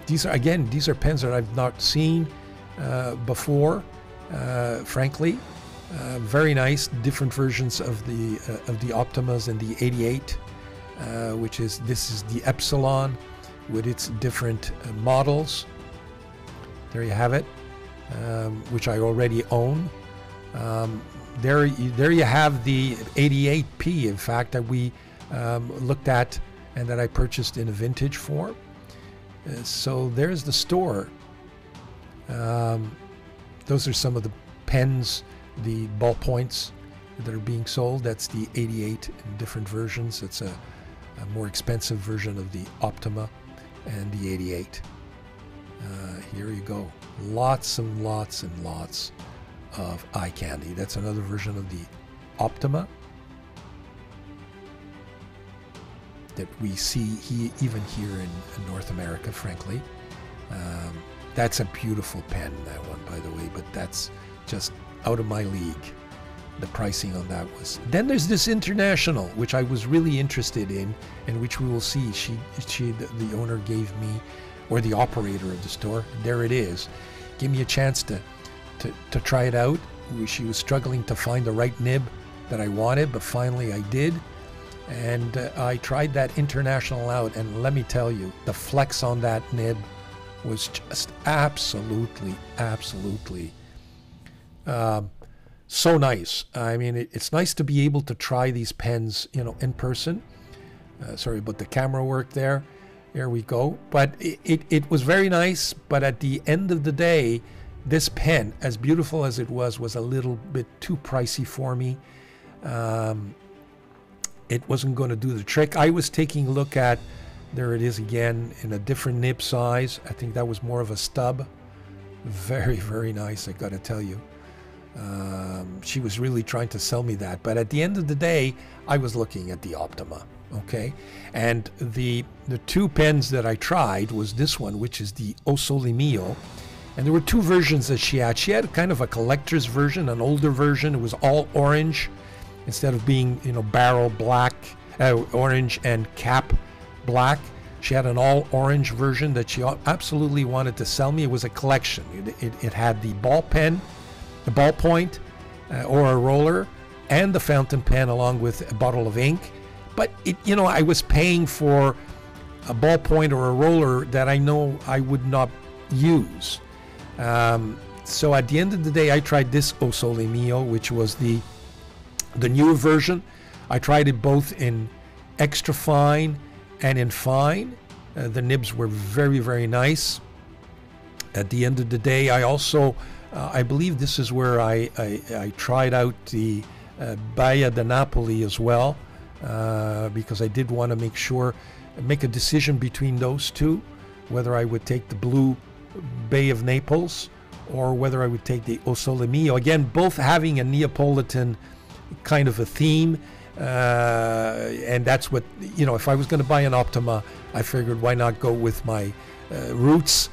These are pens that I've not seen before, frankly. Very nice, different versions of the Optimas and the 88, this is the Epsilon with its different models. There you have it, which I already own. There you have the 88p, in fact, that we looked at and that I purchased in a vintage form. So there's the store. Those are some of the pens, the ballpoints that are being sold. That's the 88 in different versions. It's a more expensive version of the Optima and the 88. Here you go. Lots and lots and lots of eye candy. That's another version of the Optima that we see even here in North America, frankly. That's a beautiful pen, that one, by the way, but that's just out of my league. The pricing on that was. Then there's this International, which I was really interested in, and which we will see. The owner gave me, or the operator of the store, there it is, gave me a chance to try it out. she was struggling to find the right nib that I wanted, but finally I did. And I tried that International out, and let me tell you, the flex on that nib was just absolutely so nice. I mean, it's nice to be able to try these pens, you know, in person. Sorry about the camera work there. There we go. But it was very nice, but at the end of the day, this pen, as beautiful as it was a little bit too pricey for me. It wasn't going to do the trick. I was taking a look at, there it is again, in a different nib size. I think that was more of a stub. Very nice, I got to tell you. She was really trying to sell me that. But at the end of the day, I was looking at the Optima, okay? And the two pens that I tried was this one, which is the O Sole Mio. And there were two versions that she had. She had kind of a collector's version, an older version. It was all orange, instead of being, you know, barrel black, orange and cap black. She had an all orange version that she absolutely wanted to sell me. It was a collection. It had the ball pen, the ballpoint, or a roller, and the fountain pen along with a bottle of ink. But you know, I was paying for a ballpoint or a roller that I know I would not use. So at the end of the day, I tried this O Sole Mio, which was the newer version. I tried it both in extra fine and in fine. The nibs were very nice. At the end of the day, I also, I believe this is where I tried out the Baia de Napoli as well, because I did want to make a decision between those two, whether I would take the blue Bay of Naples or whether I would take the O Sole Mio. Again, both having a Neapolitan kind of a theme, and that's what, you know, if I was going to buy an Optima, I figured why not go with my roots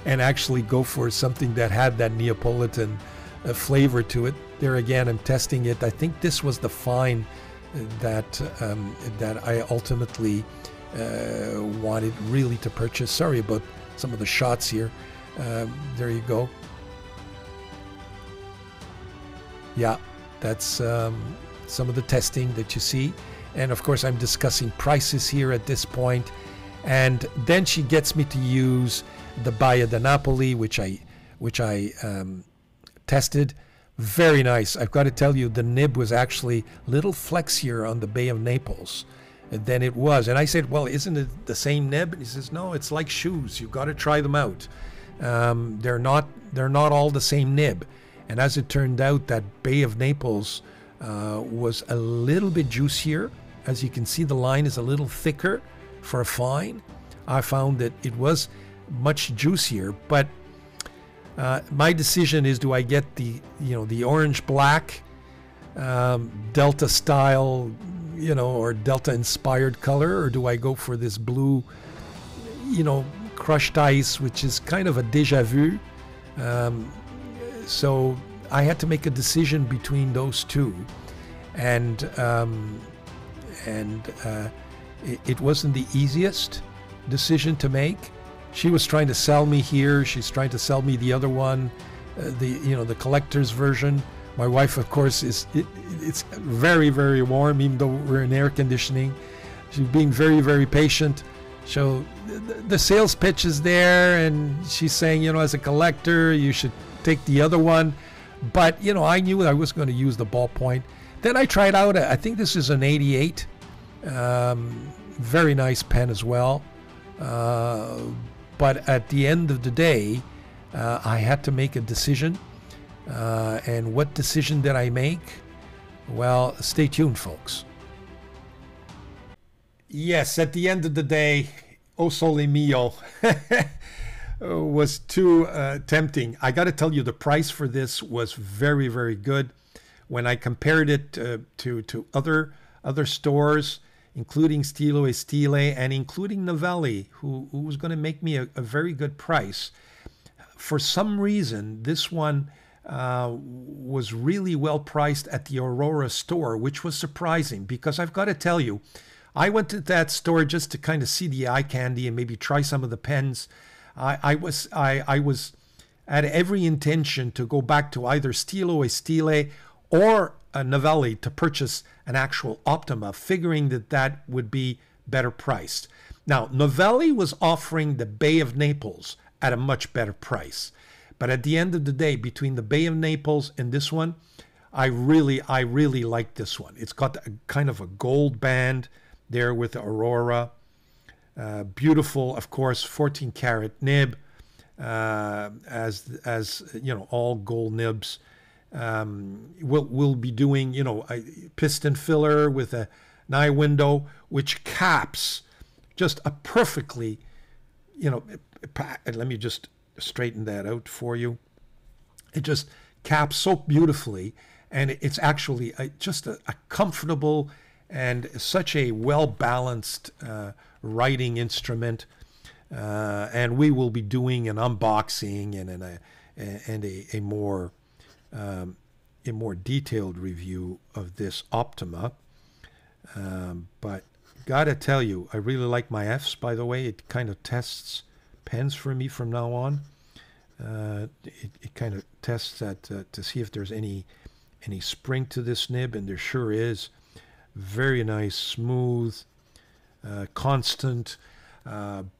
and actually go for something that had that Neapolitan flavor to it. There again, I'm testing it. I think this was the fine that I ultimately wanted really to purchase. Sorry about some of the shots here. There you go. Yeah, that's some of the testing that you see. And of course, I'm discussing prices here at this point. And then she gets me to use the Baia de Napoli, which I tested. Very nice. I've got to tell you, the nib was actually a little flexier on the Bay of Naples than it was. And I said, well, isn't it the same nib? And he says, no, it's like shoes. You've got to try them out. They're not all the same nib. And as it turned out, that Bay of Naples was a little bit juicier. As you can see, the line is a little thicker for a fine. I found that it was much juicier, but my decision is, do I get the orange black Delta style, or Delta inspired color, or do I go for this blue, crushed ice, which is kind of a deja vu? So I had to make a decision between those two, and it wasn't the easiest decision to make. She was trying to sell me here. She's trying to sell me the other one, the collector's version. My wife, of course, it's very, very warm, even though we're in air conditioning. She's being very, very patient. So the sales pitch is there, and she's saying, as a collector, you should take the other one. But, I knew I was going to use the ballpoint. Then I tried out, I think this is an 88. Very nice pen as well. But at the end of the day, I had to make a decision. And what decision did I make? Well, stay tuned, folks. Yes, at the end of the day, O Sole Mio was too tempting. I got to tell you, the price for this was very, very good. When I compared it to other stores, including Stilo e Stile and including Novelli, who was going to make me a very good price. For some reason, this one was really well priced at the Aurora store, which was surprising, because I've got to tell you, I went to that store just to kind of see the eye candy and maybe try some of the pens. I was had every intention to go back to either STILO, STILE, or a Novelli to purchase an actual Optima, figuring that that would be better priced. Now, Novelli was offering the Bay of Naples at a much better price. But at the end of the day, between the Bay of Naples and this one, I really like this one. It's got a kind of a gold band there with the Aurora. Beautiful, of course, 14 karat nib, as you know, all gold nibs. We'll be doing, you know, a piston filler with an eye window, which caps just a perfectly, you know, let me just straighten that out for you. It just caps so beautifully, and it's actually just a comfortable and such a well-balanced writing instrument. And we will be doing an unboxing and a more detailed review of this Optima. But gotta tell you, I really like my Fs, by the way. It kind of tests pens for me from now on. It kind of tests that to see if there's any spring to this nib, and there sure is. Very nice, smooth, constant,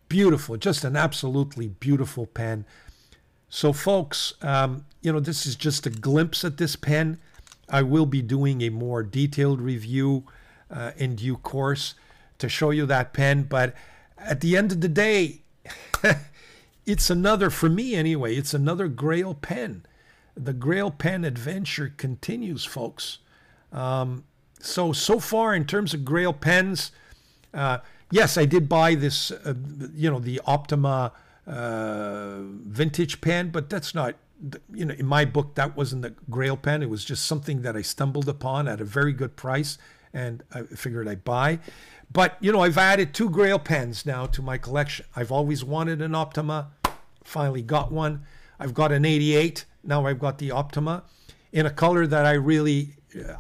beautiful, just an absolutely beautiful pen. So folks, you know, this is just a glimpse at this pen. I will be doing a more detailed review in due course to show you that pen. But at the end of the day, it's another, for me anyway, it's another Grail pen. The Grail pen adventure continues, folks. So far in terms of Grail pens, yes, I did buy this, you know, the Optima vintage pen, but that's not, you know, in my book, that wasn't the Grail pen. It was just something that I stumbled upon at a very good price, and I figured I'd buy. But, you know, I've added 2 Grail pens now to my collection. I've always wanted an Optima, finally got one. I've got an 88, now I've got the Optima in a color that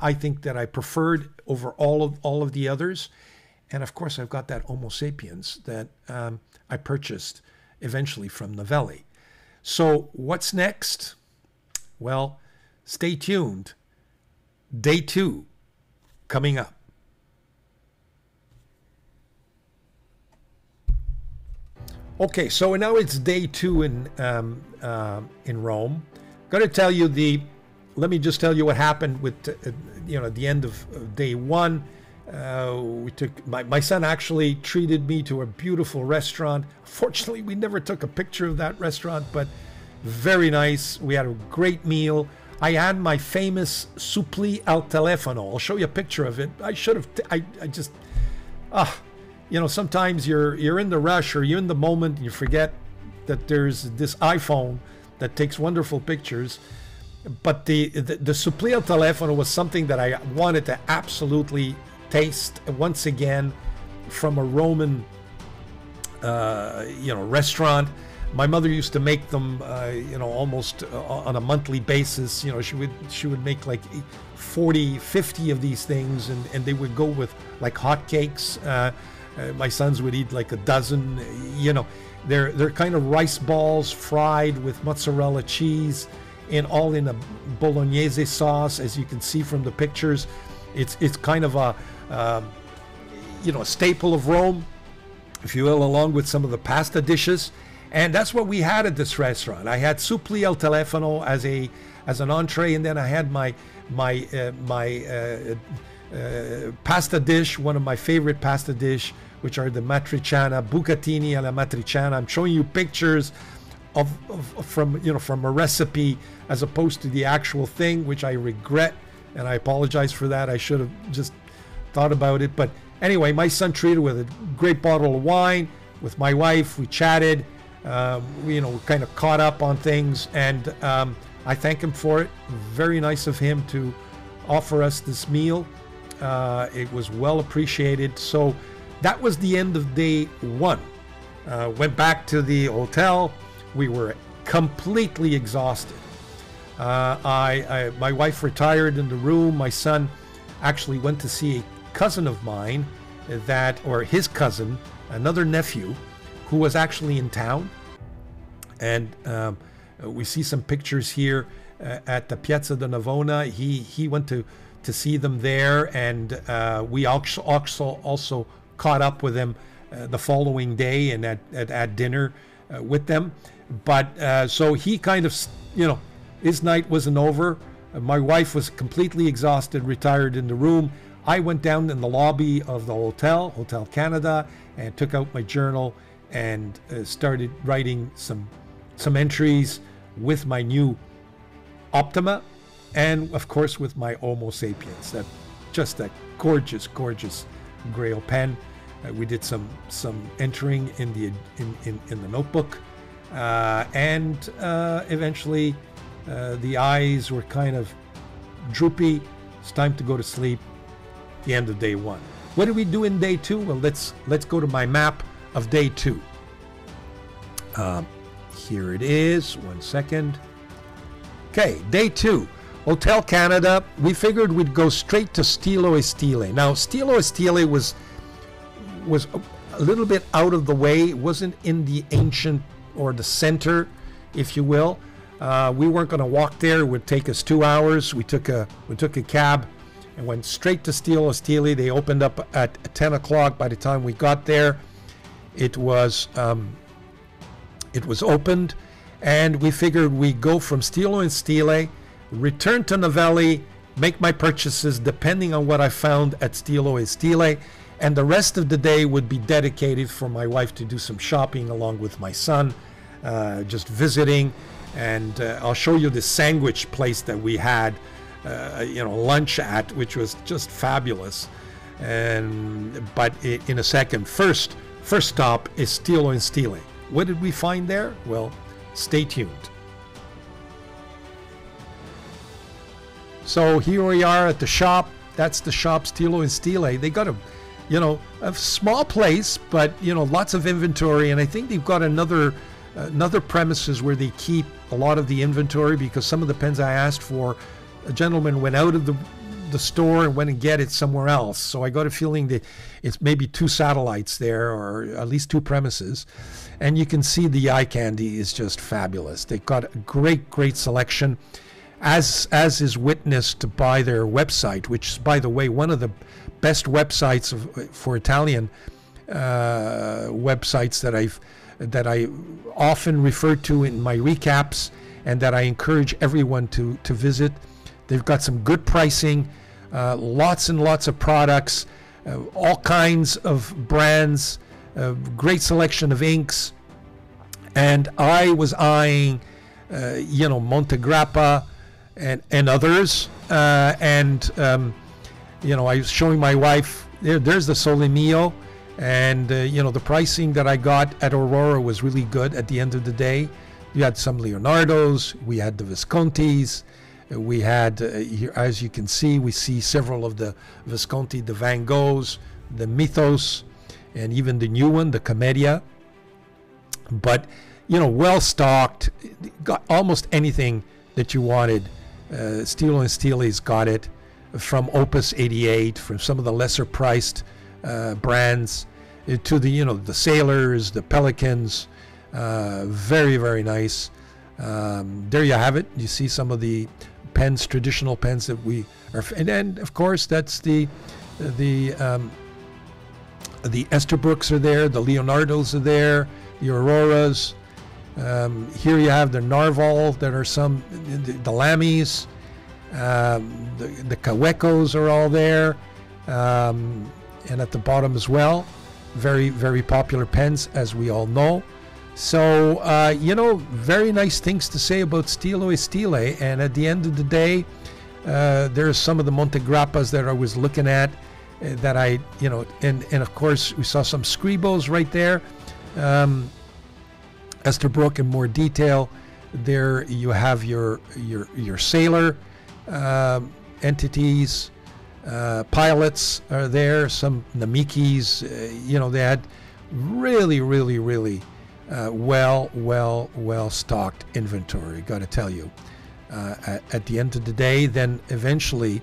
I think that I preferred over all of the others. And of course, I've got that Homo sapiens that I purchased eventually from Novelli. So what's next? Well, stay tuned. Day 2 coming up. Okay, so now it's day 2 in Rome. Got to tell you let me just tell you what happened with, you know, at the end of day 1. We took, my son actually treated me to a beautiful restaurant. Fortunately, we never took a picture of that restaurant, but very nice. We had a great meal. I had my famous supplì al telefono. I'll show you a picture of it. I should have, I just, you know, sometimes you're in the rush or you're in the moment and you forget that there's this iPhone that takes wonderful pictures. But the supplì al telefono was something that I wanted to absolutely taste once again from a Roman, you know, restaurant. My mother used to make them, you know, almost on a monthly basis. You know, she would make like 40, 50 of these things, and they would go with like hotcakes. My sons would eat like a dozen. You know, they're kind of rice balls fried with mozzarella cheese, and all in a bolognese sauce, as you can see from the pictures. It's kind of a you know, a staple of Rome, if you will, along with some of the pasta dishes. And that's what we had at this restaurant. I had supplì al telefono as an entree, and then I had my pasta dish, one of my favorite pasta dish, which are the matriciana, bucatini alla matriciana. I'm showing you pictures from a recipe as opposed to the actual thing, which I regret, and I apologize for that. I should have just thought about it. But anyway, my son treated with a great bottle of wine with my wife. We chatted, we, you know, kind of caught up on things, and I thank him for it. Very nice of him to offer us this meal. It was well appreciated. So that was the end of day 1. Went back to the hotel. We were completely exhausted. My wife retired in the room. My son actually went to see a cousin of mine, or his cousin, another nephew, who was actually in town. And We see some pictures here at the Piazza di Navona. He went to see them there, and we also caught up with him the following day and at dinner with them. But so he kind of, his night wasn't over. My wife was completely exhausted, retired in the room. I went down in the lobby of the Hotel Canada, and took out my journal and started writing some entries with my new Optima, and of course with my Homo sapiens. Just a gorgeous Grail pen. We did some entering in the notebook, and eventually the eyes were kind of droopy. It's time to go to sleep. The end of day one. What did we do in day two? Well, let's go to my map of day two. Here it is. 1 second. Okay, day two. Hotel Canada. We figured we'd go straight to Stilo e Stile. Now, Stilo e Stile was a little bit out of the way. It wasn't in the ancient or the center, if you will. We weren't going to walk there. It would take us 2 hours. We took a cab and went straight to Stilo e Stile. They opened up at 10 o'clock. By the time we got there, it was opened, and we figured we'd go from Stilo e Stile, return to Novelli, make my purchases depending on what I found at Stilo e Stile, and the rest of the day would be dedicated for my wife to do some shopping along with my son, just visiting. And I'll show you the sandwich place that we had lunch at, which was just fabulous. But in a second. First stop is Stilo e Stile. What did we find there? Well, stay tuned. So here we are at the shop. That's the shop, Stilo e Stile. They got a small place, but lots of inventory, and I think they've got another premises where they keep a lot of the inventory, because some of the pens I asked for, a gentleman went out of the store and went and get it somewhere else. So I got a feeling that it's maybe 2 satellites there, or at least 2 premises. And you can see the eye candy is just fabulous. They've got a great selection, as is witnessed by their website, which is, by the way, one of the best websites for Italian websites that I often refer to in my recaps, and that I encourage everyone to visit. They've got some good pricing, lots and lots of products, all kinds of brands, great selection of inks. And I was eyeing, Montegrappa and others. I was showing my wife, there's the Sole Mio. And, the pricing that I got at Aurora was really good at the end of the day. You had some Leonardos, we had the Viscontis, we had, here, as you can see, we see several of the Visconti, the Van Goghs, the Mythos, and even the new one, the Commedia. But, well stocked, got almost anything that you wanted. Stilo e Stile's got it, from Opus 88, from some of the lesser priced brands, to the Sailors, the Pelicans. Very nice. There you have it. You see some of the pens, traditional pens that we are, and then of course that's the Esterbrookes are there, the Leonardos are there, the Auroras. Here you have the Narval that are some, the Lamies, the Kawekos are all there, and at the bottom as well, very popular pens, as we all know. So very nice things to say about Stilo e Stile. And at the end of the day, there's some of the Montegrappas that I was looking at, that I and of course we saw some Scribos right there. Esterbrook in more detail. There you have your sailor entities. Pilots are there, some Namikis. They had really well stocked inventory, got to tell you. At the end of the day, then eventually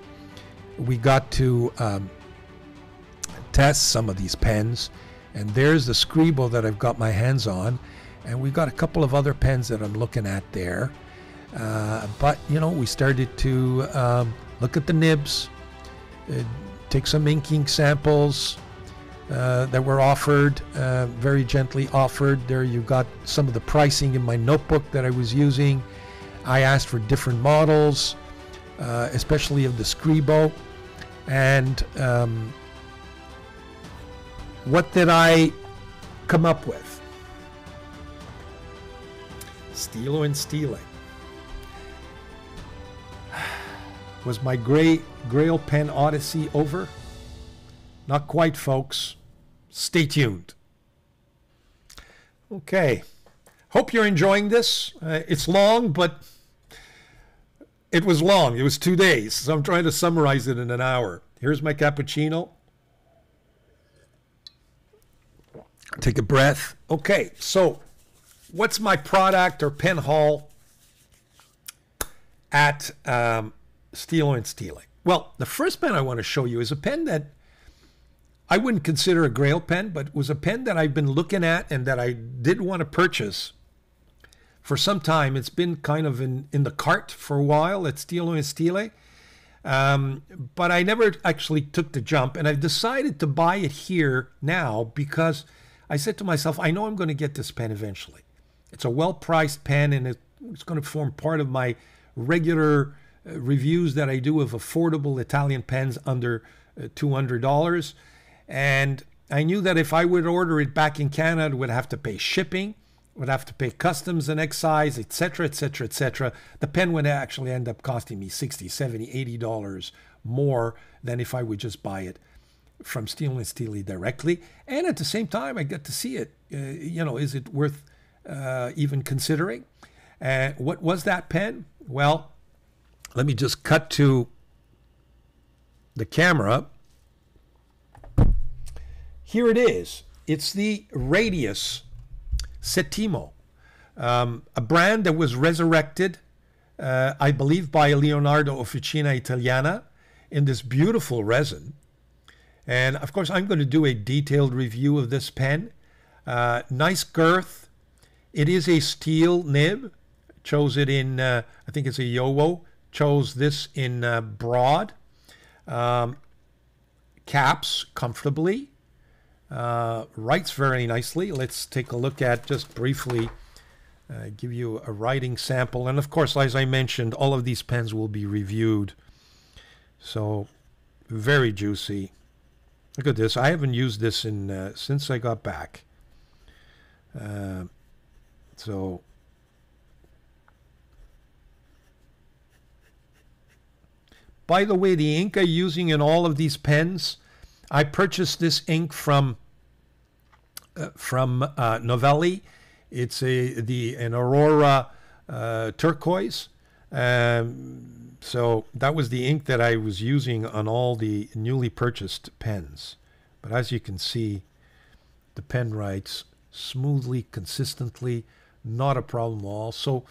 we got to test some of these pens, and there's the Scribo that I've got my hands on, And we got a couple of other pens that I'm looking at there. But, you know, we started to look at the nibs, take some inking samples that were offered, very gently offered. There you got some of the pricing in my notebook that I was using. I asked for different models, especially of the Scribo. And what did I come up with? Stilo and Stile. Was my Grail pen odyssey over? Not quite, folks. Stay tuned. Okay. Hope you're enjoying this. It's long, but it was long. It was 2 days, so I'm trying to summarize it in an hour. Here's my cappuccino. Take a breath. Okay, so what's my product or pen haul at Stilo and Stile? Well, the first pen I want to show you is a pen that I wouldn't consider a Grail pen, but was a pen that I've been looking at and that I did want to purchase for some time. It's been kind of in the cart for a while at Stilo and Stile, but I never actually took the jump, and I've decided to buy it here now because I said to myself, I know I'm going to get this pen eventually. It's a well-priced pen, and it's going to form part of my regular reviews that I do of affordable Italian pens under $200. And I knew that if I would order it back in Canada, I would have to pay shipping, would have to pay customs and excise, etc., etc., etc. The pen would actually end up costing me $60, $70, $80 more than if I would just buy it from Stilo and Stile directly. And at the same time, I get to see it. You know, is it worth even considering? What was that pen? Well, let me just cut to the camera. Here it is. It's the Radius Settimo, a brand that was resurrected, I believe, by Leonardo Officina Italiana in this beautiful resin. And of course, I'm going to do a detailed review of this pen. Nice girth. It is a steel nib. Chose it in, I think it's a Yowo. Chose this in broad. Caps comfortably. Writes very nicely. Let's take a look at, just briefly, give you a writing sample. And of course, as I mentioned, all of these pens will be reviewed. So, very juicy. Look at this. I haven't used this in since I got back. So, by the way, the ink I'm using in all of these pens, I purchased this ink from Novelli. It's an Aurora turquoise. So that was the ink that I was using on all the newly purchased pens. But as you can see, the pen writes smoothly, consistently, not a problem at all. So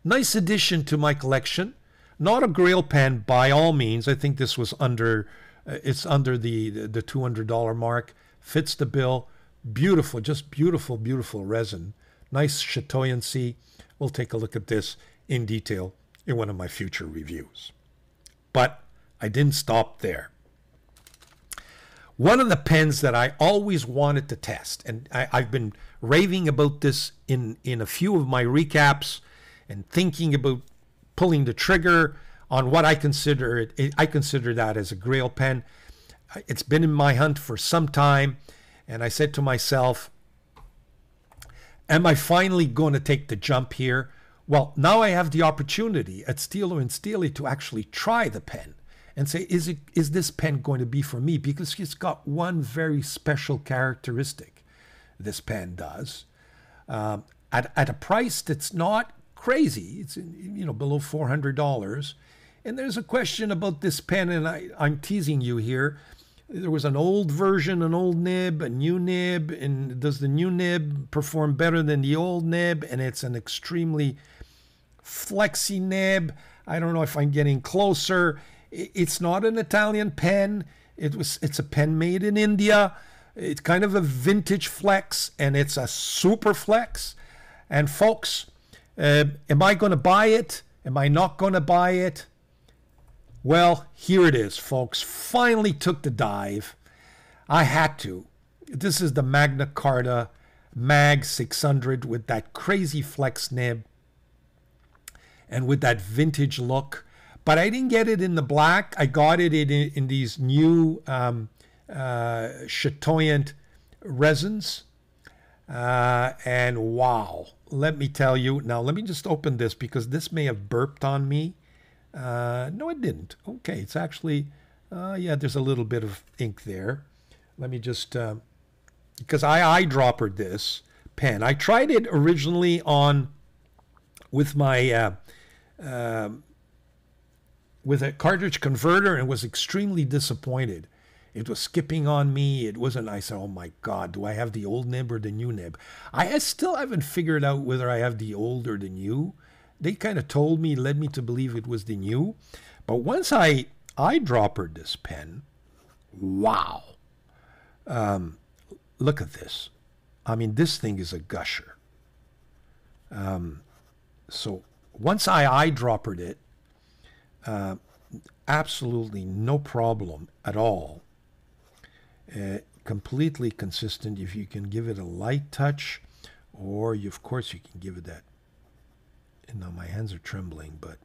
nice addition to my collection. Not a Grail pen by all means. I think this was under, it's under the $200 mark. Fits the bill. Beautiful, just beautiful, beautiful resin. Nice chatoyancy. We'll take a look at this in detail in one of my future reviews. But I didn't stop there. One of the pens that I always wanted to test, and I've been raving about this in a few of my recaps and thinking about pulling the trigger on what I consider I consider that as a Grail pen. It's been in my hunt for some time, and I said to myself, am I finally going to take the jump here? Well, now I have the opportunity at Stilo and Stile to actually try the pen and say, is this pen going to be for me? Because it's got one very special characteristic, this pen does, at a price that's not crazy. It's, you know, below $400. And there's a question about this pen, and I'm teasing you here. There was an old version, an old nib, a new nib, and does the new nib perform better than the old nib? And it's an extremely flexy nib. I don't know if I'm getting closer. It's not an Italian pen. It's a pen made in India. It's kind of a vintage flex, and it's a super flex. And folks, am I going to buy it? Am I not going to buy it? Well, here it is, folks. Finally took the dive. I had to. This is the Magna Carta Mag 600 with that crazy flex nib and with that vintage look. But I didn't get it in the black. I got it in these new chatoyant resins. And wow, let me tell you. Now, let me just open this because this may have burped on me. No, it didn't. Okay, it's actually, yeah, there's a little bit of ink there. Let me just, because I eyedroppered this pen. I tried it originally on with my, with a cartridge converter and was extremely disappointed. It was skipping on me. It wasn't, I said, oh my God, do I have the old nib or the new nib? I still haven't figured out whether I have the old or the new. They kind of told me, led me to believe it was the new. But once I eyedroppered this pen, wow. Look at this. I mean, this thing is a gusher. So once I eyedroppered it, absolutely no problem at all. Completely consistent. If you can give it a light touch, or of course you can give it that. And now my hands are trembling, but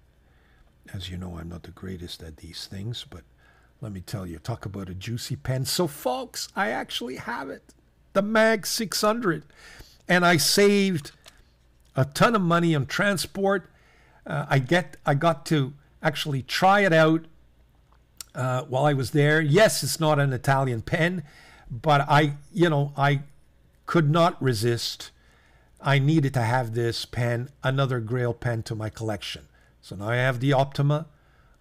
as you know, I'm not the greatest at these things. But let me tell you, talk about a juicy pen. So folks, I actually have it, the Mag 600, and I saved a ton of money on transport. I got to actually try it out while I was there. Yes, it's not an Italian pen, but I could not resist. I needed to have this pen, another Grail pen to my collection. So now I have the Optima,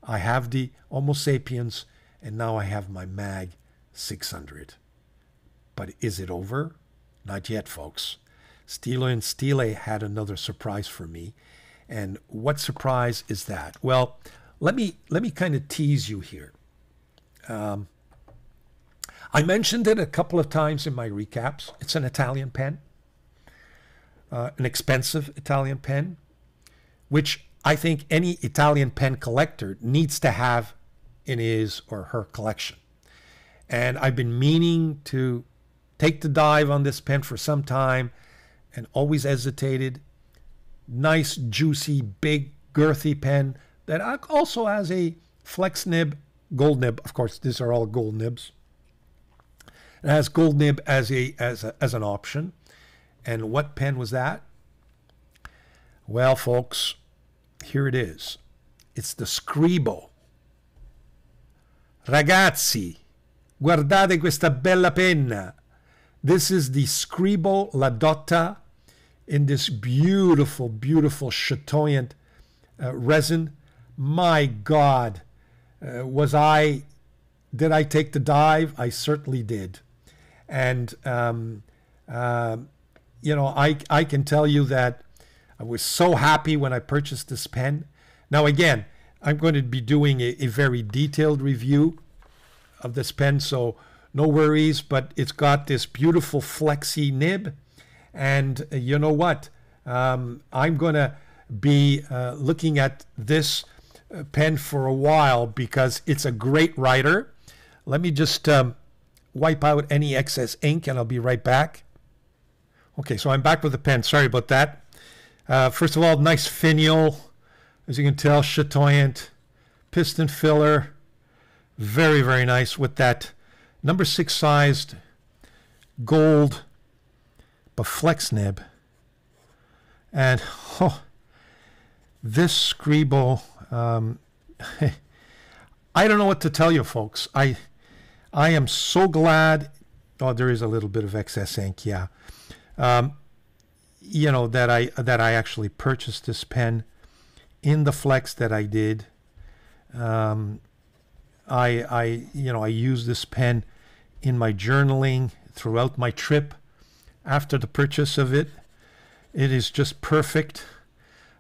I have the Homo Sapiens, and now I have my Mag 600. But is it over? Not yet, folks. STILO and STILE had another surprise for me. And what surprise is that? Well, let me kind of tease you here. I mentioned it a couple of times in my recaps. It's an Italian pen, an expensive Italian pen, which I think any Italian pen collector needs to have in his or her collection. And I've been meaning to take the dive on this pen for some time and always hesitated. Nice, juicy, big, girthy pen that also has a flex nib, gold nib. Of course, these are all gold nibs. It has gold nib as an option. And what pen was that? Well, folks, here it is. It's the Scribo. Ragazzi, guardate questa bella penna. This is the Scribo La Dotta in this beautiful, beautiful chatoyant resin. My God, did I take the dive? I certainly did. And, I can tell you that I was so happy when I purchased this pen. Now, again, I'm going to be doing a very detailed review of this pen, so no worries, but it's got this beautiful flexy nib. And you know what? I'm going to be looking at this pen for a while because it's a great writer. Let me just wipe out any excess ink and I'll be right back. Okay, so I'm back with the pen. Sorry about that. First of all, nice finial. As you can tell, chatoyant, piston filler. Very, very nice with that number 6 sized gold but flex nib. And this Scribo, I don't know what to tell you, folks. I am so glad. Oh, there is a little bit of excess ink, yeah. That I actually purchased this pen in the flex that I did. I used this pen in my journaling throughout my trip after the purchase of it. It is just perfect.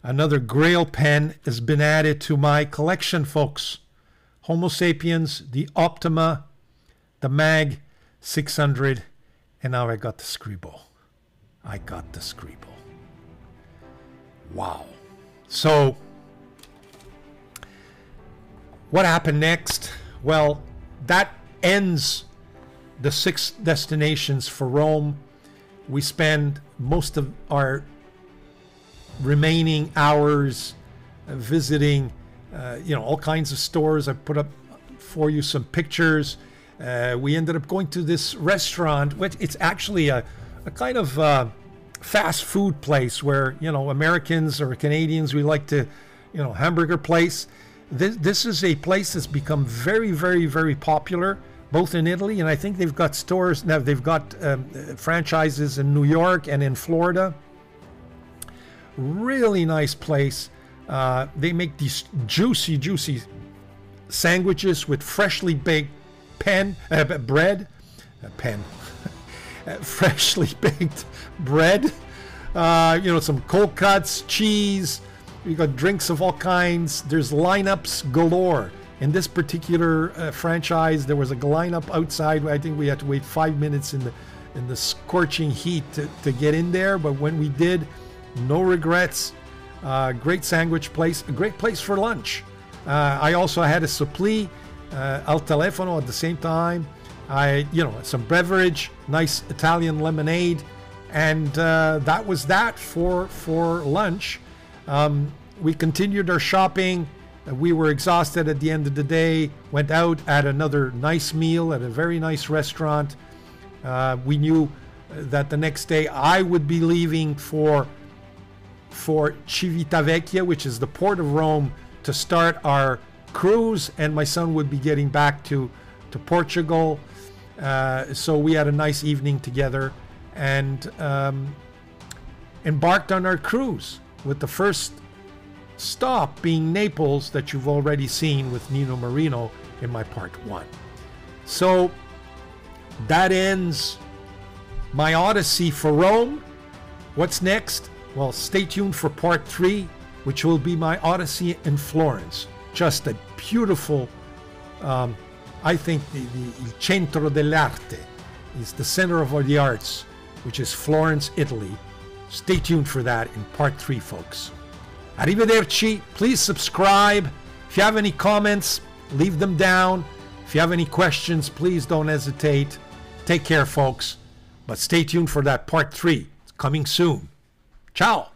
Another Grail pen has been added to my collection, folks. Homo Sapiens, the Optima, the Mag 600, and now I got the Scribo. I got the Scribo. Wow. So what happened next? Well, that ends the 6 destinations for Rome. We spend most of our remaining hours visiting all kinds of stores. I put up for you some pictures. We ended up going to this restaurant, which it's actually a kind of fast food place where, Americans or Canadians, we like to, hamburger place. This is a place that's become very, very, very popular, both in Italy, and I think they've got stores now. They've got franchises in New York and in Florida. Really nice place. They make these juicy, juicy sandwiches with freshly baked bread. Freshly baked bread. Some cold cuts, cheese. We got drinks of all kinds. There's lineups galore. In this particular franchise, there was a lineup outside. I think we had to wait 5 minutes in the scorching heat to get in there. But when we did, no regrets. Great sandwich place. A great place for lunch. I also had a suppli al telefono at the same time. Some beverage, nice Italian lemonade, and that was that for lunch. We continued our shopping. We were exhausted at the end of the day. Went out at another nice meal at a very nice restaurant. We knew that the next day I would be leaving for Civitavecchia, which is the port of Rome, to start our cruise, and my son would be getting back to Portugal. So we had a nice evening together and embarked on our cruise, with the first stop being Naples, that you've already seen with Nino Marino in my part 1. So that ends my odyssey for Rome. What's next? Well, stay tuned for part 3, which will be my odyssey in Florence. Just a beautiful, I think il centro dell'arte is the center of all the arts, which is Florence, Italy. Stay tuned for that in part 3, folks. Arrivederci. Please subscribe. If you have any comments, leave them down. If you have any questions, please don't hesitate. Take care, folks. But stay tuned for that part 3. It's coming soon. Ciao.